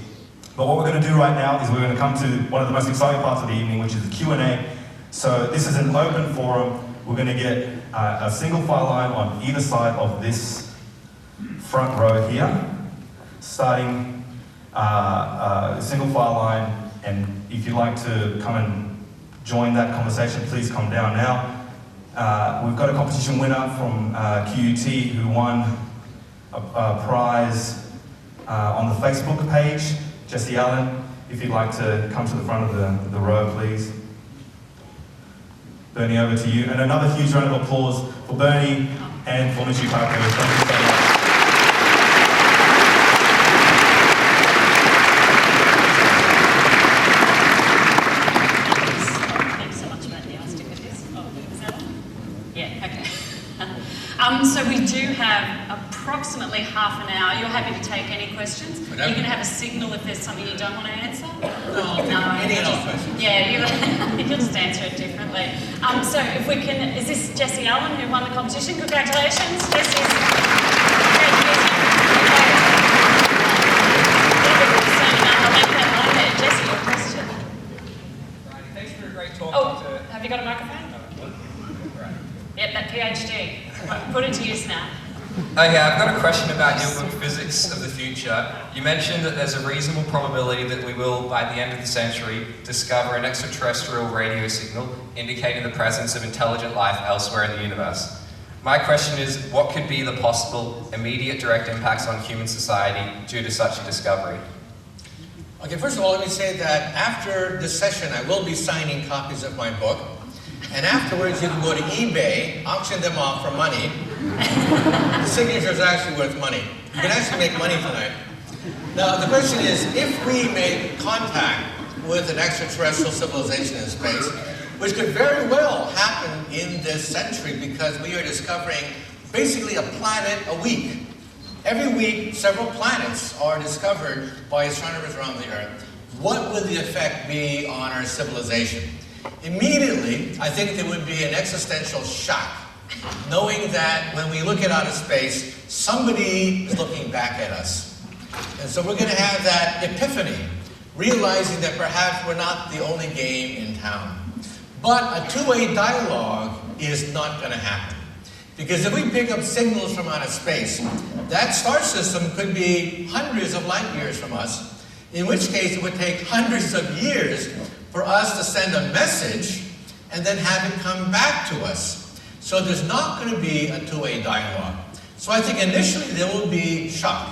But what we're going to do right now is we're going to come to one of the most exciting parts of the evening, which is the Q&A. So this is an open forum. We're going to get a single file line on either side of this front row here, starting single file line. And if you'd like to come and join that conversation, please come down now. We've got a competition winner from QUT who won a prize on the Facebook page. Jesse Allen, if you'd like to come to the front of the row, please. Bernie, over to you. And another huge round of applause for Bernie and for Michio Kaku. Thank you so much. Thanks so much, Bernie. I'll stick with this. Oh, is that on? Yeah, okay. So we do have approximately half an hour. You're happy to take any questions? You're going to have a signal if there's something you don't want to answer? No, any other questions. Yeah, you'll just answer it differently. So if we can, is this Jesse Allen who won the competition? Congratulations, Jesse. Jesse, your question. Right, thanks for a great talk. Oh, have you got a microphone? Yep, that PhD. Put it to use now. Okay, I've got a question about your book, Physics of the Future. You mentioned that there's a reasonable probability that we will, by the end of the century, discover an extraterrestrial radio signal indicating the presence of intelligent life elsewhere in the universe. My question is, what could be the possible immediate direct impacts on human society due to such a discovery? Okay, first of all, let me say that after this session, I will be signing copies of my book. And afterwards, you can go to eBay, auction them off for money. The signatures are actually worth money. You can actually make money tonight. Now, the question is, if we make contact with an extraterrestrial civilization in space, which could very well happen in this century because we are discovering basically a planet a week. Every week, several planets are discovered by astronomers around the Earth. what would the effect be on our civilization? Immediately, I think there would be an existential shock, knowing that when we look at outer space, somebody is looking back at us. And so we're going to have that epiphany, realizing that perhaps we're not the only game in town. But a two-way dialogue is not going to happen. Because if we pick up signals from outer space, that star system could be hundreds of light years from us, in which case it would take hundreds of years for us to send a message and then have it come back to us. So there's not going to be a two-way dialogue. So I think initially there will be shock.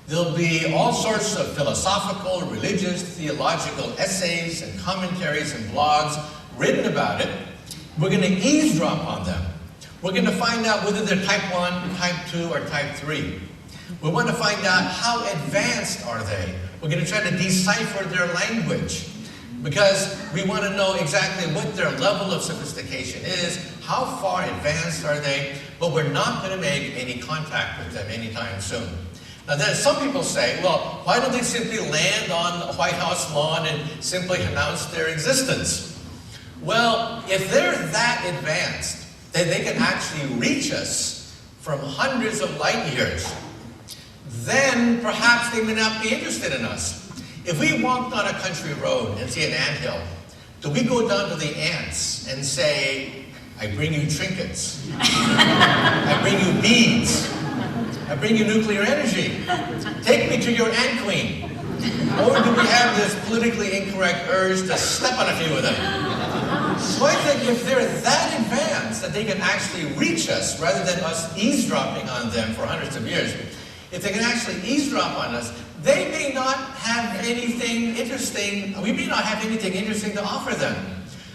There'll be all sorts of philosophical, religious, theological essays and commentaries and blogs written about it. We're going to eavesdrop on them. We're going to find out whether they're type 1, type 2, or type 3. We want to find out how advanced are they. We're going to try to decipher their language because we want to know exactly what their level of sophistication is, how far advanced are they, but we're not going to make any contact with them anytime soon. Now then some people say, well, why don't they simply land on the White House lawn and simply announce their existence? Well, if they're that advanced, then they can actually reach us from hundreds of light years, then perhaps they may not be interested in us. If we walked on a country road and see an anthill, do we go down to the ants and say, I bring you trinkets, I bring you beads, I bring you nuclear energy, take me to your ant queen? Or do we have this politically incorrect urge to step on a few of them? So I think if they're that advanced that they can actually reach us rather than us eavesdropping on them for hundreds of years, if they can actually eavesdrop on us, they may not have anything interesting, we may not have anything interesting to offer them.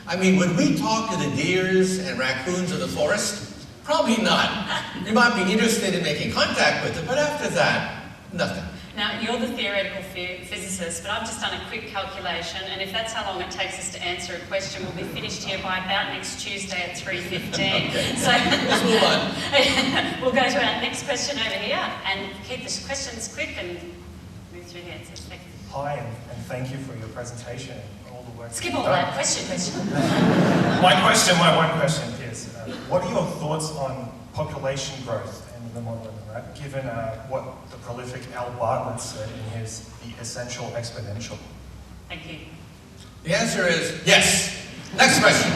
I mean, would we talk to the deers and raccoons of the forest? Probably not. We might be interested in making contact with them, but after that, nothing. Now, you're the theoretical physicist, but I've just done a quick calculation, and if that's how long it takes us to answer a question, we'll be finished here by about next Tuesday at 3:15. Okay. So let's move on. We'll go to our next question over here, and keep the questions quick and move through the answers. Thank you. Hi, and thank you for your presentation and all the work. Skip all that. Question. My one question is, what are your thoughts on population growth in the modelling, right? Given what the prolific Al Bartlett said in his The Essential Exponential. Thank you. The answer is yes. Next question.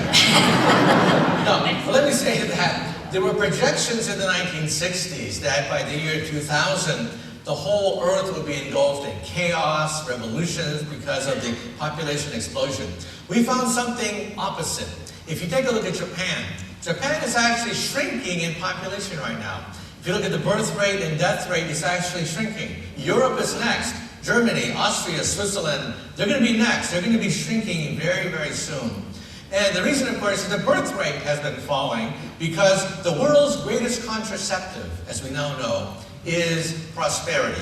No, well, let me say that there were projections in the 1960s that by the year 2000, the whole Earth would be engulfed in chaos, revolutions because of the population explosion. We found something opposite. If you take a look at Japan, Japan is actually shrinking in population right now. If you look at the birth rate and death rate, it's actually shrinking. Europe is next. Germany, Austria, Switzerland, they're going to be next. They're going to be shrinking very, very soon. And the reason, of course, is the birth rate has been falling because the world's greatest contraceptive, as we now know, is prosperity.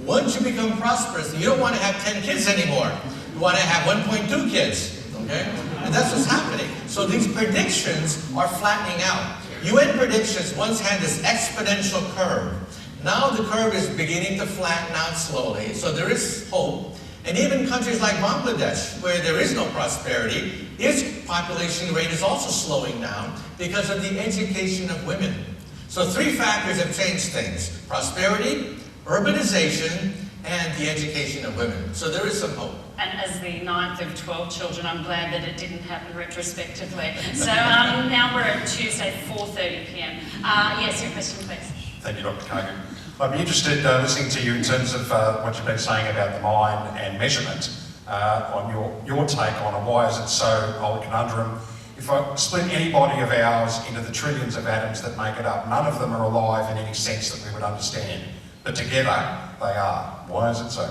Once you become prosperous, you don't want to have 10 kids anymore. You want to have 1.2 kids, okay? And that's what's happening. So these predictions are flattening out. UN predictions once had this exponential curve. Now the curve is beginning to flatten out slowly, so there is hope. And even countries like Bangladesh, where there is no prosperity, its population rate is also slowing down because of the education of women. So three factors have changed things: prosperity, urbanization, and the education of women. So there is some hope. And as the 9th of 12 children, I'm glad that it didn't happen retrospectively. So now we're at Tuesday, 4:30 p.m. Yes, your question, please. Thank you, Dr Kaku. I'd be interested listening to you in terms of what you've been saying about the mind and measurement, on your take on it. Why is it so old conundrum? If I split any body of ours into the trillions of atoms that make it up, none of them are alive in any sense that we would understand. But together, they are. Why is it so?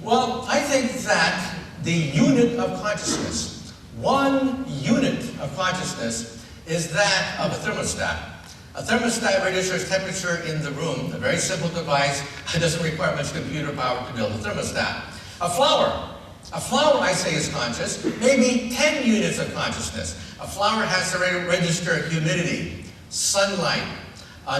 Well, I think that the unit of consciousness, one unit of consciousness, is that of a thermostat. A thermostat registers temperature in the room, a very simple device. It doesn't require much computer power to build a thermostat. A flower, I say, is conscious, maybe 10 units of consciousness. A flower has to register humidity, sunlight,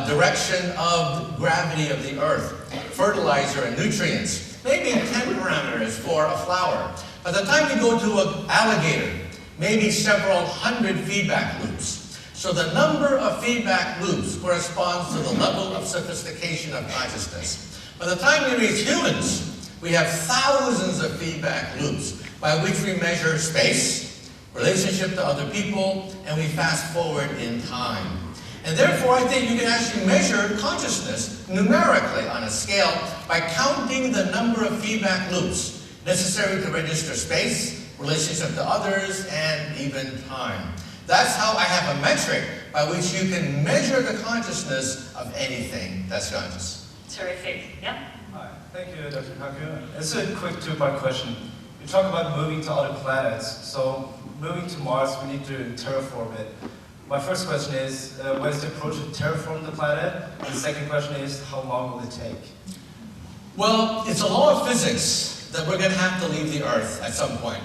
direction of gravity of the earth, fertilizer and nutrients. maybe 10 parameters for a flower. By the time you go to an alligator, maybe several hundred feedback loops. So the number of feedback loops corresponds to the level of sophistication of consciousness. By the time we reach humans, we have thousands of feedback loops by which we measure space, relationship to other people, and we fast forward in time. And therefore, I think you can actually measure consciousness numerically on a scale by counting the number of feedback loops necessary to register space, relationship to others, and even time. That's how I have a metric by which you can measure the consciousness of anything that's conscious. Terrific. Yeah. Hi, thank you, Dr. Kaku. It's a quick two-part question. You talk about moving to other planets. So moving to Mars, we need to terraform it. My first question is, what is the approach to terraform the planet? And the second question is, how long will it take? Well, it's a law of physics that we're going to have to leave the Earth at some point.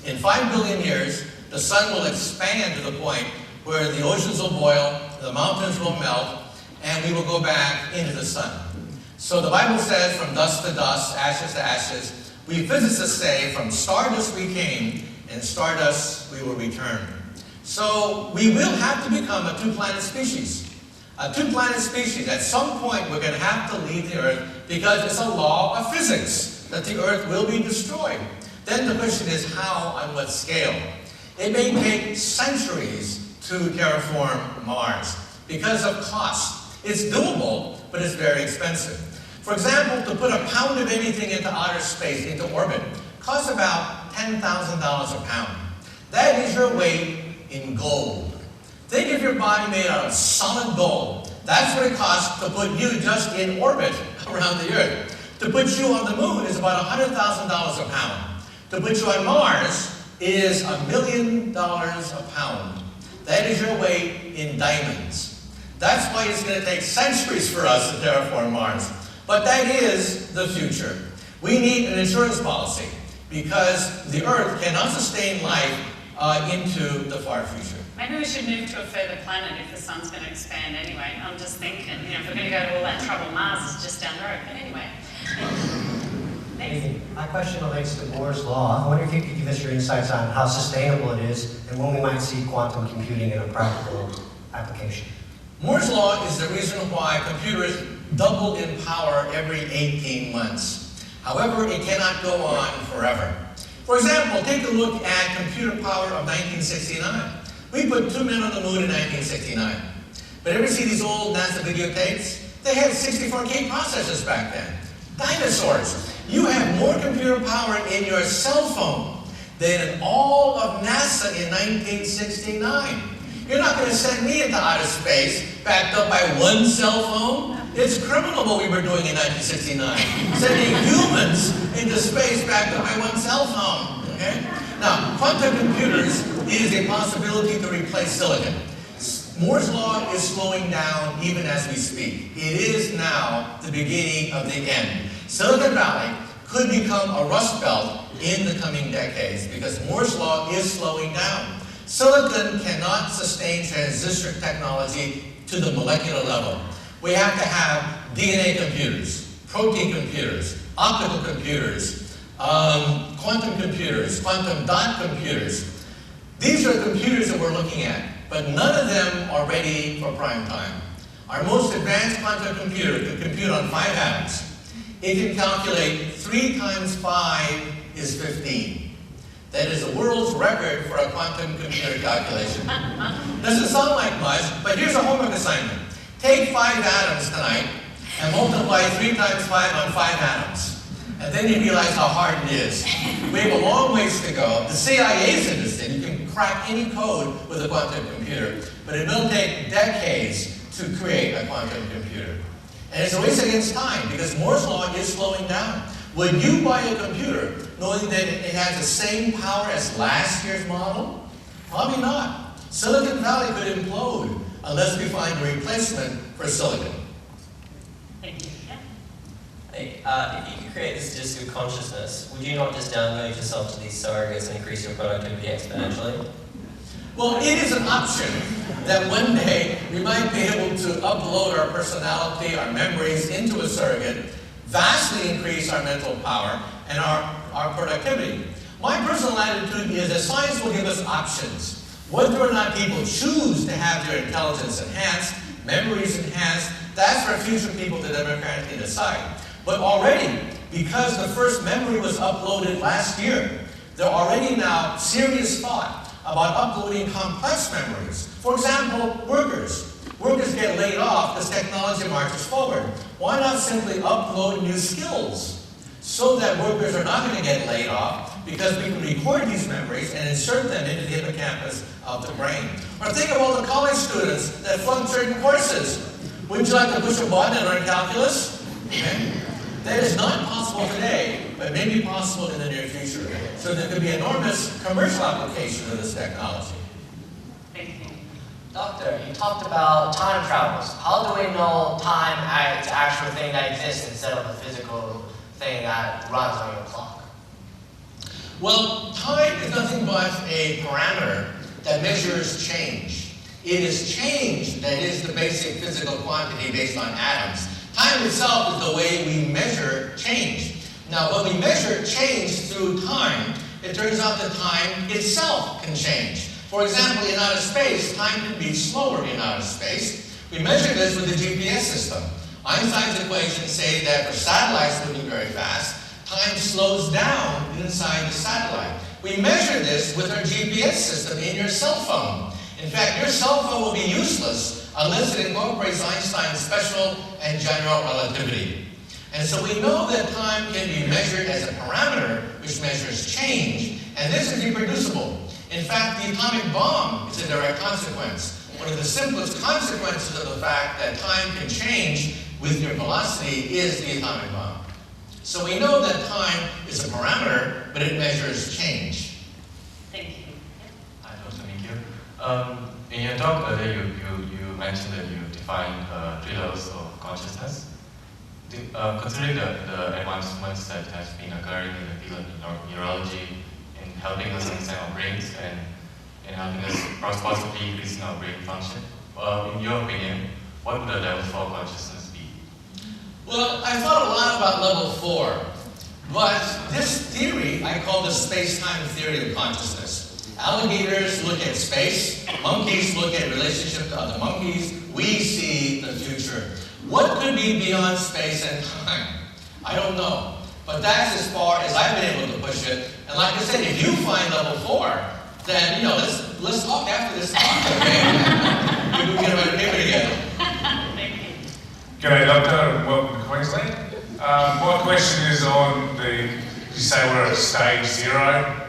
In 5 billion years, the sun will expand to the point where the oceans will boil, the mountains will melt, and we will go back into the sun. So the Bible says, from dust to dust, ashes to ashes. We physicists say, from stardust we came, and stardust we will return. So we will have to become a two-planet species. A two-planet species. At some point, we're going to have to leave the Earth because it's a law of physics that the Earth will be destroyed. Then the question is how, on what scale? It may take centuries to terraform Mars because of cost. It's doable, but it's very expensive. For example, to put a pound of anything into outer space, into orbit, costs about $10,000 a pound. That is your weight in gold. Think of your body made out of solid gold. That's what it costs to put you just in orbit around the Earth. To put you on the moon is about $100,000 a pound. To put you on Mars is $1 million a pound. That is your weight in diamonds. That's why it's going to take centuries for us to terraform Mars. But that is the future. We need an insurance policy because the Earth cannot sustain life into the far future. Maybe we should move to a further planet if the sun's going to expand anyway. I'm just thinking, if we're going to go to all that trouble, Mars is just down the road. But anyway. Next. My question relates to Moore's Law. I wonder if you could give us your insights on how sustainable it is and when we might see quantum computing in a practical application. Moore's Law is the reason why computers double in power every 18 months. However, it cannot go on forever. For example, take a look at computer power of 1969. We put 2 men on the moon in 1969. But ever see these old NASA videotapes? They had 64K processors back then. Dinosaurs. You have more computer power in your cell phone than in all of NASA in 1969. You're not going to send me into outer space backed up by one cell phone. It's criminal what we were doing in 1969. Sending humans into space backed up by one cell phone. Okay? Now, quantum computers is a possibility to replace silicon. Moore's Law is slowing down even as we speak. It is now the beginning of the end. Silicon Valley could become a rust belt in the coming decades because Moore's Law is slowing down. Silicon cannot sustain transistor technology to the molecular level. We have to have DNA computers, protein computers, optical computers, quantum computers, quantum dot computers. These are computers that we're looking at, but none of them are ready for prime time. Our most advanced quantum computer can compute on 5 atoms. It can calculate 3 times 5 is 15. That is the world's record for a quantum computer calculation. Doesn't sound like much, but here's a homework assignment. Take 5 atoms tonight and multiply 3 times 5 on 5 atoms. And then you realize how hard it is. We have a long ways to go. The CIA is interested. You can crack any code with a quantum computer, but it will take decades to create a quantum computer. And it's a race against time because Moore's Law is slowing down. Would you buy a computer knowing that it has the same power as last year's model? Probably not. Silicon Valley could implode unless we find a replacement for silicon. Thank you. Yeah. Hey, if you could create this distributed consciousness, would you not just download yourself to these surrogates and increase your productivity exponentially? Well, it is an option that one day we might be able to upload our personality, our memories into a surrogate, vastly increase our mental power and our productivity. My personal attitude is that science will give us options. Whether or not people choose to have their intelligence enhanced, memories enhanced, that's for future people to democratically decide. But already, because the first memory was uploaded last year, there are already now serious thought about uploading complex memories. For example, workers. Workers get laid off as technology marches forward. Why not simply upload new skills so that workers are not going to get laid off, because we can record these memories and insert them into the hippocampus of the brain. Or think of all the college students that flunked certain courses. Wouldn't you like to push a button and learn calculus? Okay. That is not possible today, but may be possible in the near future. So there could be enormous commercial application of this technology. Thank you. Doctor, you talked about time travels. How do we know time is an actual thing that exists instead of a physical thing that runs on your clock? Well, time is nothing but a parameter that measures change. It is change that is the basic physical quantity based on atoms. Time itself is the way we measure change. Now, when we measure change through time, it turns out that time itself can change. For example, in outer space, time can be slower in outer space. We measure this with the GPS system. Einstein's equations say that for satellites moving very fast, time slows down inside the satellite. We measure this with our GPS system in your cell phone. In fact, your cell phone will be useless unless it incorporates Einstein's special and general relativity. And so we know that time can be measured as a parameter which measures change, and this is reproducible. In fact, the atomic bomb is a direct consequence. One of the simplest consequences of the fact that time can change with your velocity is the atomic bomb. So we know that time is a parameter, but it measures change. Thank you. Hi, Dr. Michio. In your talk earlier, you mentioned that you defined 3 levels of consciousness. Considering the advancements that has been occurring in the field of neurology, in helping us understand our brains and in helping us possibly increasing our brain function, in your opinion, what would the level 4 consciousness be? Well, I thought a lot about level 4, but this theory I call the space-time theory of consciousness. Alligators look at space, monkeys look at relationship to other monkeys, we see the future. What could be beyond space and time? I don't know, but that's as far as I've been able to push it. And like I said, if you find level 4, then, let's talk after this talk, okay? Maybe we can write a paper together. G'day, Doctor, and welcome to Queensland. My question is on you say we're at stage 0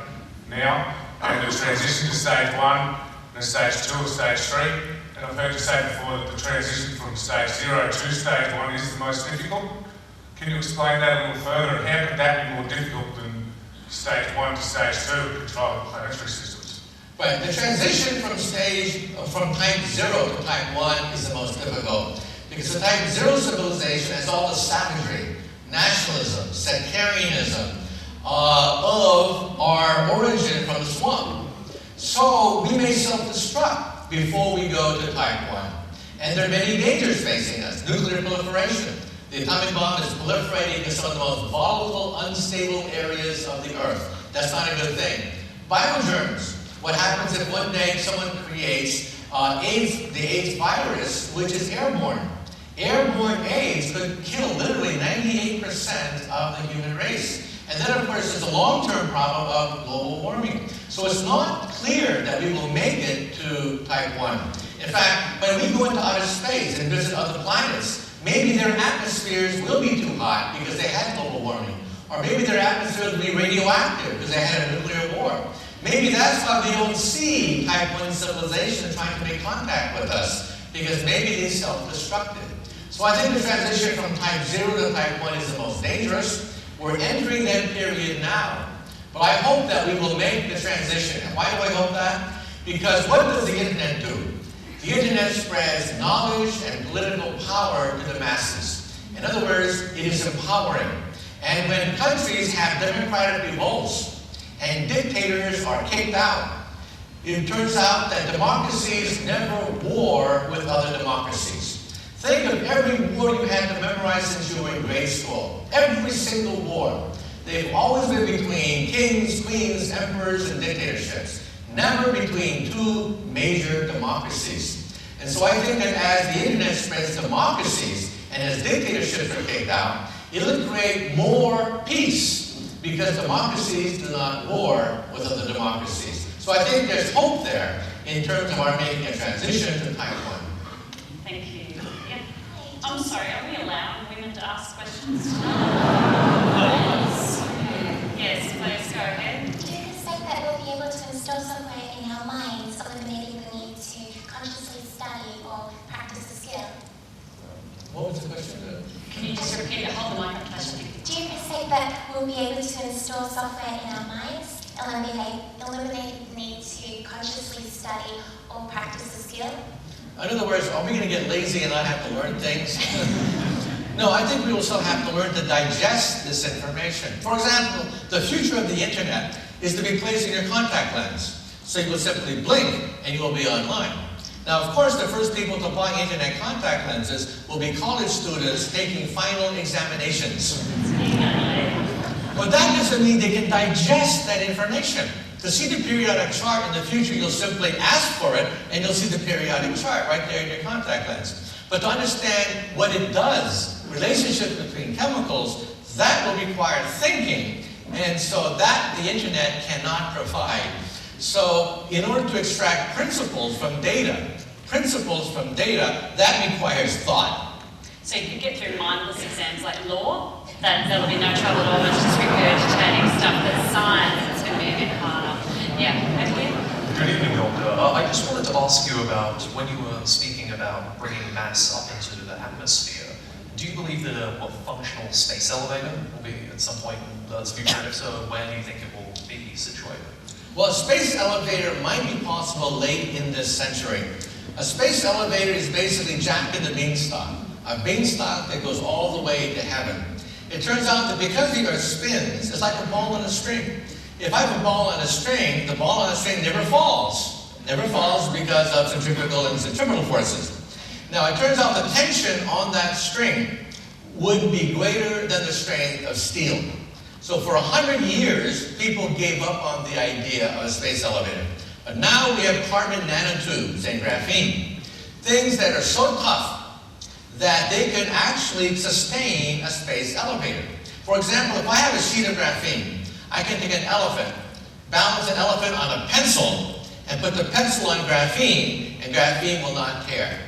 now, and the transition to stage 1, then stage 2 or stage 3. And I've heard you say before that the transition from stage 0 to stage 1 is the most difficult. Can you explain that a little further? And how could that be more difficult than stage 1 to stage 2 of controlling planetary systems? Right, the transition from type 0 to type 1 is the most difficult. Because the type 0 civilization has all the savagery, nationalism, sectarianism of our origin from the swamp. So we may self-destruct before we go to type 1. And there are many dangers facing us. Nuclear proliferation. The atomic bomb is proliferating in some of the most volatile, unstable areas of the Earth. That's not a good thing. Biogerms. What happens if one day someone creates the AIDS virus, which is airborne? Airborne AIDS could kill literally 98% of the human race. And then, of course, there's a long-term problem of global warming. So it's not clear that we will make it to type 1. In fact, when we go into outer space and visit other planets, maybe their atmospheres will be too hot because they had global warming. Or maybe their atmospheres will be radioactive because they had a nuclear war. Maybe that's why we don't see type 1 civilization trying to make contact with us, because maybe they self-destructed. So I think the transition from type 0 to type 1 is the most dangerous. We're entering that period now. But I hope that we will make the transition. And why do I hope that? Because what does the internet do? The internet spreads knowledge and political power to the masses. In other words, it is empowering. And when countries have democratic revolts and dictators are kicked out, it turns out that democracies never war with other democracies. Think of every war you had to memorize since you were in grade school. Every single war. They've always been between kings, queens, emperors, and dictatorships. Never between two major democracies. And so I think that as the internet spreads democracies and as dictatorships are kicked out, it'll create more peace because democracies do not war with other democracies. So I think there's hope there in terms of our making a transition to type 1. Thank you. Yeah. I'm sorry, are we allowing women to ask questions? Yes, please go ahead. Do you say that we'll be able to install software in our minds, eliminating the need to consciously study or practice the skill? What was the question? Can you just repeat it? Hold the microphone. Do you say that we'll be able to install software in our minds, eliminate the need to consciously study or practice the skill? In other words, are we going to get lazy and not have to learn things? No, I think we will still have to learn to digest this information. For example, the future of the internet is to be placed in your contact lens. So you will simply blink and you will be online. Now, of course, the first people to buy internet contact lenses will be college students taking final examinations. But that doesn't mean they can digest that information. To see the periodic chart in the future, you'll simply ask for it, and you'll see the periodic chart right there in your contact lens. But to understand what it does, relationships between chemicals, that will require thinking, and so that the internet cannot provide. So in order to extract principles from data, that requires thought. So you could get through mindless exams like law, that'll be no trouble at all, it's just regurgitating stuff that's science, it's going to be a bit harder. Yeah, over here. Good evening, Doctor. I just wanted to ask you about when you were speaking about bringing mass up into the atmosphere. Do you believe that a functional space elevator will be at some point in the future? If so, where do you think it will be situated? Well, a space elevator might be possible late in this century. A space elevator is basically Jack and the Beanstalk, a beanstalk that goes all the way to heaven. It turns out that because the Earth spins, it's like a ball on a string. If I have a ball on a string, the ball on a string never falls. Never falls because of centrifugal and centripetal forces. Now, it turns out the tension on that string would be greater than the strength of steel. So for 100 years, people gave up on the idea of a space elevator. But now we have carbon nanotubes and graphene, things that are so tough that they can actually sustain a space elevator. For example, if I have a sheet of graphene, I can take an elephant, balance an elephant on a pencil, and put the pencil on graphene, and graphene will not tear.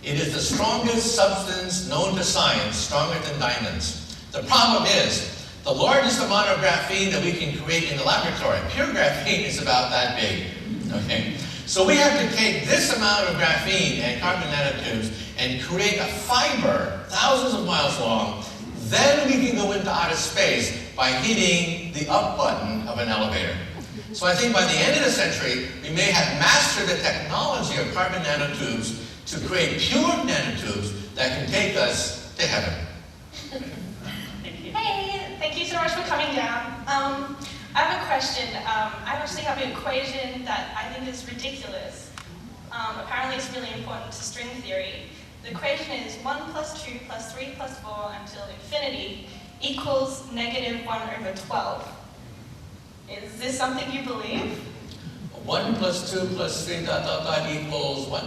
It is the strongest substance known to science, stronger than diamonds. The problem is, the largest amount of graphene that we can create in the laboratory, pure graphene, is about that big. Okay? So we have to take this amount of graphene and carbon nanotubes and create a fiber thousands of miles long. Then we can go into outer space by hitting the up button of an elevator. So I think by the end of the century, we may have mastered the technology of carbon nanotubes to create pure nanotubes that can take us to heaven. Hey, thank you so much for coming down. I have a question. I actually have an equation that I think is ridiculous. Apparently it's really important to string theory. The equation is 1 plus 2 plus 3 plus 4 until infinity equals negative 1 over 12. Is this something you believe? 1 plus 2 plus 3 dot dot dot equals what?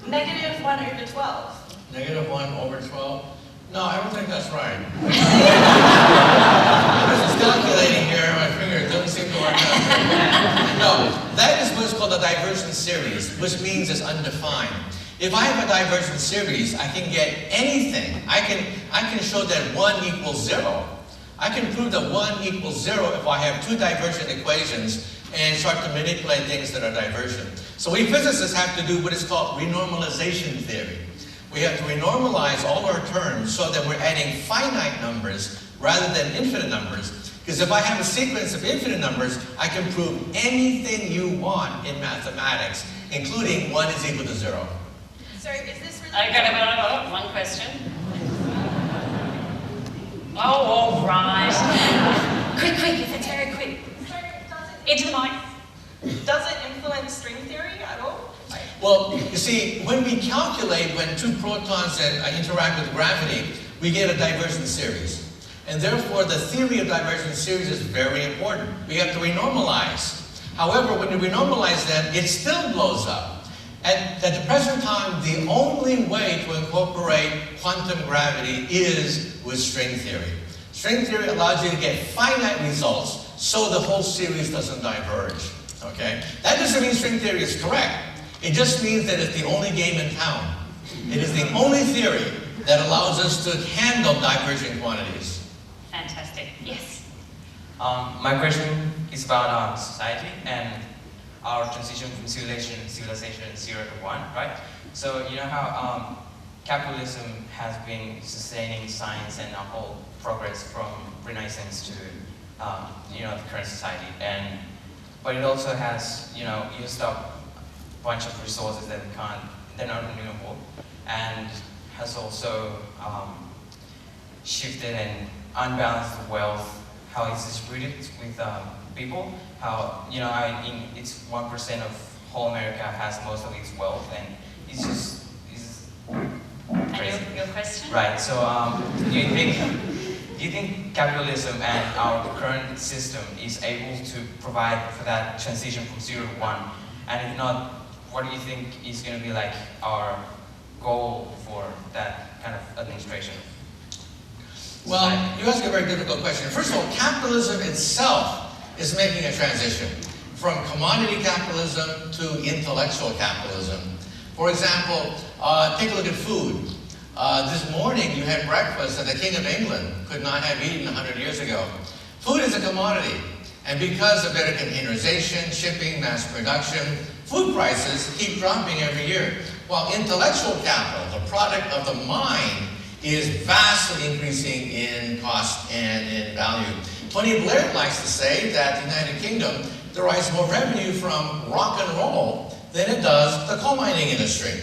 Negative 1 over 12. Negative 1 over 12? No, I don't think that's right. I was calculating here, my finger doesn't seem to work out. No, that is what's called a divergent series, which means it's undefined. If I have a divergent series, I can get anything. I can show that 1 equals 0. I can prove that 1 equals 0 if I have two divergent equations and start to manipulate things that are divergent. So we physicists have to do what is called renormalization theory. We have to renormalize all our terms so that we're adding finite numbers rather than infinite numbers. Because if I have a sequence of infinite numbers, I can prove anything you want in mathematics, including 1 is equal to 0. So is this really... I got one question. Oh, all right. Quick, if it's very quick. So does Into the mic. Does it influence string theory at all? Well, you see, when we calculate when two protons interact with gravity, we get a divergence series. And therefore, the theory of divergence series is very important. We have to renormalize. However, when you renormalize that, it still blows up. At the present time, the only way to incorporate quantum gravity is with string theory. String theory allows you to get finite results so the whole series doesn't diverge. Okay? That doesn't mean string theory is correct. It just means that it's the only game in town. It is the only theory that allows us to handle diverging quantities. Fantastic. Yes. My question is about society and our transition from civilization 0 to 1, right? So you know how capitalism has been sustaining science and our whole progress from Renaissance to the current society, but it also has used up a bunch of resources that they're not renewable, and has also shifted and unbalanced wealth, how it's distributed with people, how, it's 1% of whole America has most of its wealth, and it's just, crazy. And your question? Right, so do you think capitalism and our current system is able to provide for that transition from 0 to 1? And if not, what do you think is going to be like our goal for that kind of administration? Well, you ask a very difficult question. First of all, capitalism itself is making a transition from commodity capitalism to intellectual capitalism. For example, take a look at food. This morning you had breakfast that the King of England could not have eaten 100 years ago. Food is a commodity, and because of better containerization, shipping, mass production, food prices keep dropping every year, while intellectual capital, the product of the mind, is vastly increasing in cost and in value. Tony Blair likes to say that the United Kingdom derives more revenue from rock and roll than it does the coal mining industry.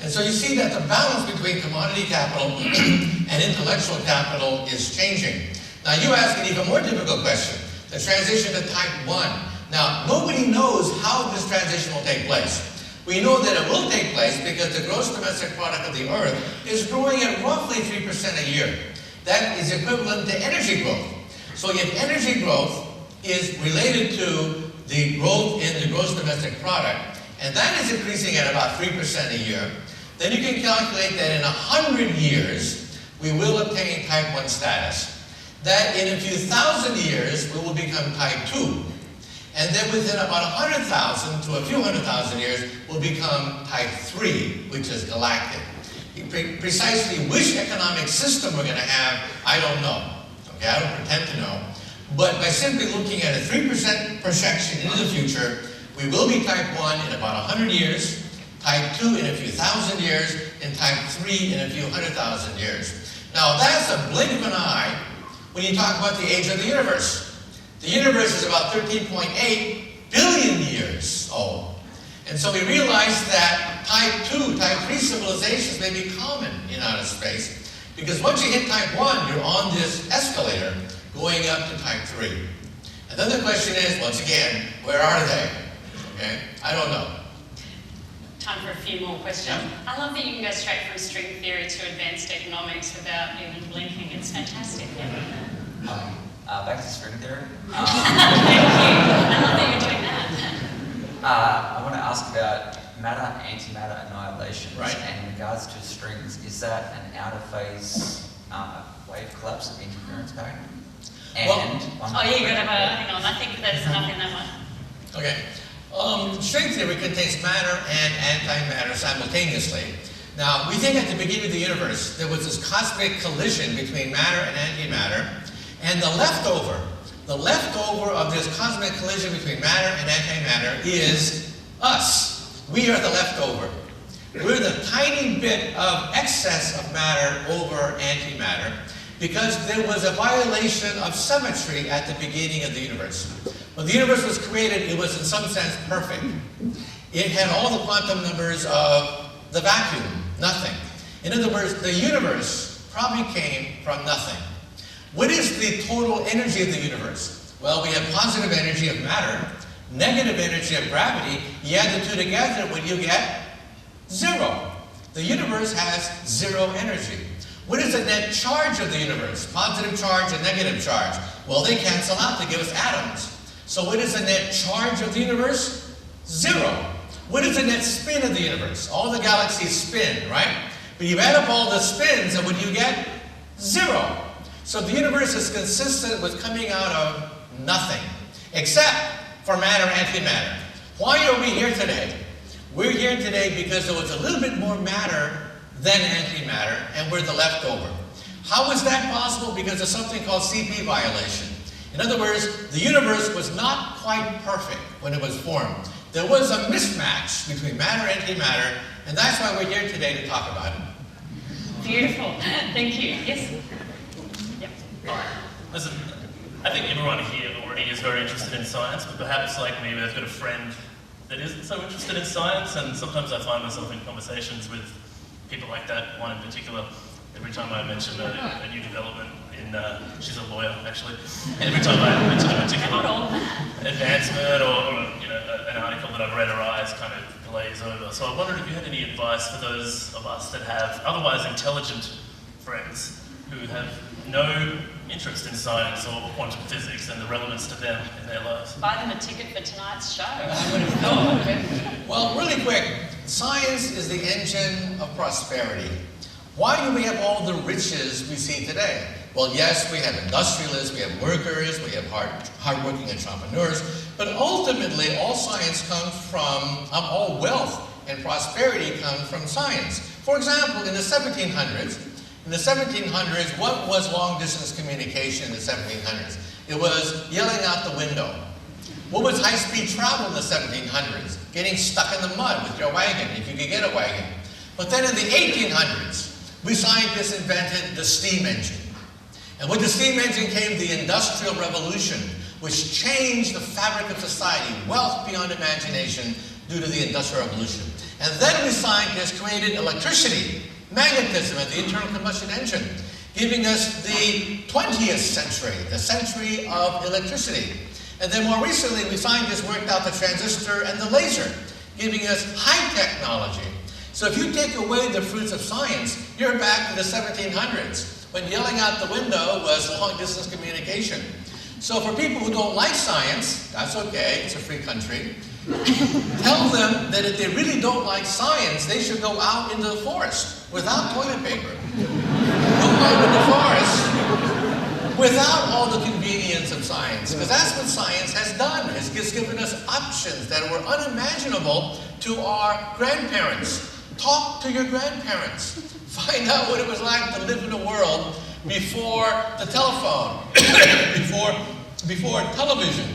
And so you see that the balance between commodity capital and intellectual capital is changing. Now you ask an even more difficult question, the transition to type 1. Now nobody knows how this transition will take place. We know that it will take place because the gross domestic product of the earth is growing at roughly 3% a year. That is equivalent to energy growth. So if energy growth is related to the growth in the gross domestic product, and that is increasing at about 3% a year, then you can calculate that in 100 years, we will obtain type 1 status. That in a few thousand years, we will become type 2. And then within about 100,000 to a few 100,000 years, we'll become type 3, which is galactic. Precisely which economic system we're going to have, I don't know. Okay, I don't pretend to know. But by simply looking at a 3% projection into the future, we will be type 1 in about 100 years, type 2 in a few thousand years, and type 3 in a few 100,000 years. Now that's a blink of an eye when you talk about the age of the universe. The universe is about 13.8 billion years old. And so we realize that type 2, type 3 civilizations may be common in outer space. Because once you hit type 1, you're on this escalator going up to type 3. And then the question is, once again, where are they? Okay? I don't know. Time for a few more questions. Yeah. I love that you can go straight from string theory to advanced economics without even blinking. It's fantastic. Back to string theory. Thank you. I love that you're doing that. I want to ask about matter, antimatter annihilation. Right. And in regards to strings, is that an outer phase wave collapse of interference pattern? And You got to hang on. I think there's enough in that one. Okay. String theory contains matter and antimatter simultaneously. Now, we think at the beginning of the universe, there was this cosmic collision between matter and antimatter, and the leftover of this cosmic collision between matter and antimatter is us. We are the leftover. We're the tiny bit of excess of matter over antimatter because there was a violation of symmetry at the beginning of the universe. When the universe was created, it was in some sense perfect. It had all the quantum numbers of the vacuum, nothing. In other words, the universe probably came from nothing. What is the total energy of the universe? Well, we have positive energy of matter, negative energy of gravity. You add the two together, what do you get? Zero. The universe has zero energy. What is the net charge of the universe? Positive charge and negative charge. Well, they cancel out to give us atoms. So what is the net charge of the universe? Zero. What is the net spin of the universe? All the galaxies spin, right? But you add up all the spins, and what do you get? Zero. So the universe is consistent with coming out of nothing, except for matter, antimatter. Why are we here today? We're here today because there was a little bit more matter than antimatter, and we're the leftover. How is that possible? Because of something called CP violation. In other words, the universe was not quite perfect when it was formed. There was a mismatch between matter and antimatter, and that's why we're here today to talk about it. Beautiful. Thank you. Yes? Yep. Listen, I think everyone here already is very interested in science, but perhaps like me, they've got a friend that isn't so interested in science, and sometimes I find myself in conversations with people like that, one in particular. Every time I mention a new development in, she's a lawyer actually, every time I mention a particular advancement or you know, an article that I've read, her eyes kind of glaze over. So I wondered if you had any advice for those of us that have otherwise intelligent friends who have no interest in science or quantum physics and the relevance to them in their lives. Buy them a ticket for tonight's show, I would have thought. Well, really quick, science is the engine of prosperity. Why do we have all the riches we see today? Well, yes, we have industrialists, we have workers, we have hardworking entrepreneurs, but ultimately all science comes from, all wealth and prosperity come from science. For example, in the 1700s, what was long-distance communication in the 1700s? It was yelling out the window. What was high-speed travel in the 1700s? Getting stuck in the mud with your wagon, if you could get a wagon. But then in the 1800s, we scientists invented the steam engine. And with the steam engine came the Industrial Revolution, which changed the fabric of society, wealth beyond imagination due to the Industrial Revolution. And then we scientists created electricity, magnetism, and the internal combustion engine, giving us the 20th century, the century of electricity. And then more recently, we scientists worked out the transistor and the laser, giving us high technology. So if you take away the fruits of science, you're back to the 1700s, when yelling out the window was long-distance communication. So for people who don't like science, that's okay, it's a free country. Tell them that if they really don't like science, they should go out into the forest without toilet paper. Go out in the forest without all the convenience of science, because that's what science has done. It's just given us options that were unimaginable to our grandparents. Talk to your grandparents. Find out what it was like to live in a world before the telephone, before television,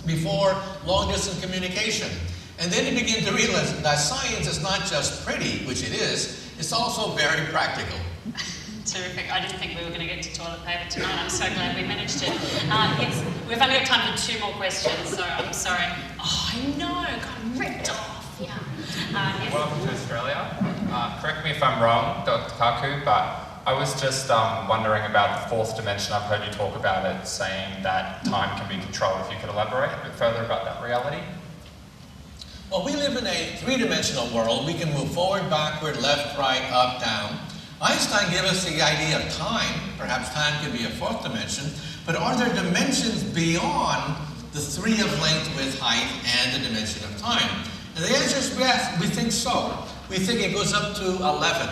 before long-distance communication. And then you begin to realize that science is not just pretty, which it is, it's also very practical. Terrific. I didn't think we were going to get to toilet paper tonight. I'm so glad we managed to. Yes, we've only got time for 2 more questions, so I'm sorry. Oh, I know, got ripped off. Yeah. Yes. Welcome to Australia. Correct me if I'm wrong, Dr Kaku, but I was just wondering about the 4th dimension. I've heard you talk about it, saying that time can be controlled. If you could elaborate a bit further about that reality? Well, we live in a 3-dimensional world. We can move forward, backward, left, right, up, down. Einstein gave us the idea of time. Perhaps time could be a 4th dimension, but are there dimensions beyond the 3 of length, width, height, and the dimension of time? And the answer is yes, we think so. We think it goes up to 11,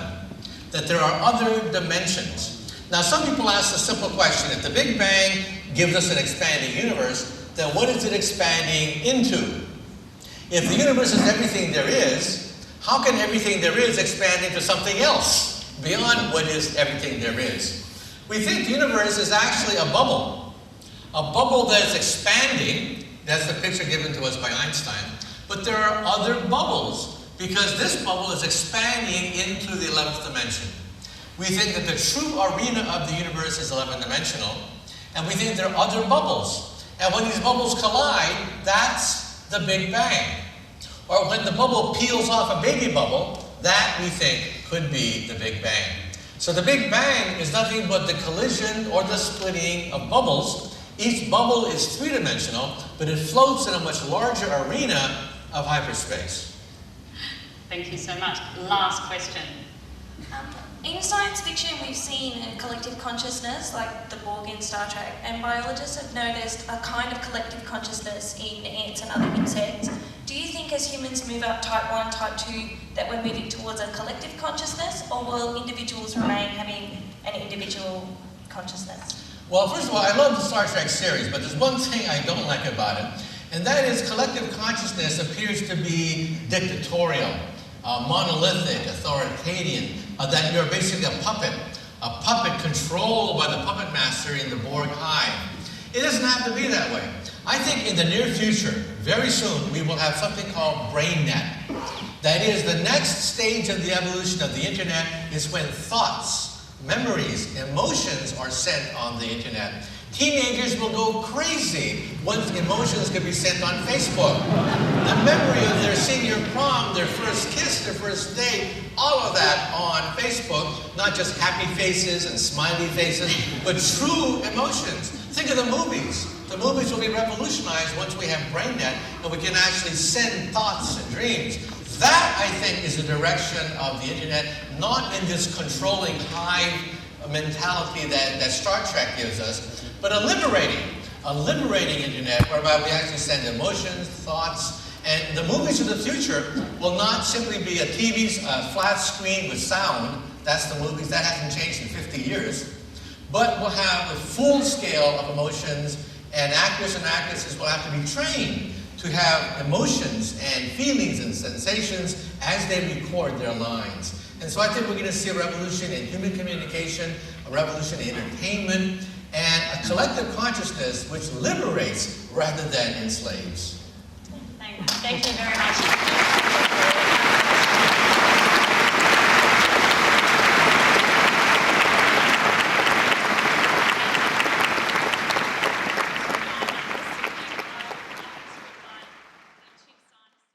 that there are other dimensions. Now, some people ask a simple question. If the Big Bang gives us an expanding universe, then what is it expanding into? If the universe is everything there is, how can everything there is expand into something else beyond what is everything there is? We think the universe is actually a bubble that is expanding. That's the picture given to us by Einstein. But there are other bubbles, because this bubble is expanding into the 11th dimension. We think that the true arena of the universe is 11-dimensional, and we think there are other bubbles. And when these bubbles collide, that's the Big Bang. Or when the bubble peels off a baby bubble, that we think could be the Big Bang. So the Big Bang is nothing but the collision or the splitting of bubbles. Each bubble is 3-dimensional, but it floats in a much larger arena of hyperspace. Thank you so much. Last question. In science fiction, we've seen a collective consciousness, like the Borg in Star Trek, and biologists have noticed a kind of collective consciousness in ants and other insects. Do you think as humans move up type 1, type 2, that we're moving towards a collective consciousness, or will individuals remain having an individual consciousness? Well, first of all, I love the Star Trek series, but there's one thing I don't like about it, and that is collective consciousness appears to be dictatorial, monolithic, authoritarian, that you're basically a puppet controlled by the puppet master in the Borg hive. It doesn't have to be that way. I think in the near future, very soon, we will have something called BrainNet. That is, the next stage of the evolution of the internet is when thoughts, memories, emotions are sent on the internet. Teenagers will go crazy once emotions can be sent on Facebook. The memory of their senior prom, their first kiss, their first date, all of that on Facebook, not just happy faces and smiley faces, but true emotions. Think of the movies. The movies will be revolutionized once we have BrainNet and we can actually send thoughts and dreams. That, I think, is the direction of the internet, not in this controlling hive mentality that Star Trek gives us, but a liberating internet whereby we actually send emotions, thoughts, and the movies of the future will not simply be a TV flat screen with sound. That's the movies, that hasn't changed in 50 years. But we'll have a full scale of emotions, and actors and actresses will have to be trained to have emotions and feelings and sensations as they record their lines. And so I think we're going to see a revolution in human communication, a revolution in entertainment, and a collective consciousness which liberates rather than enslaves. Thank you very much.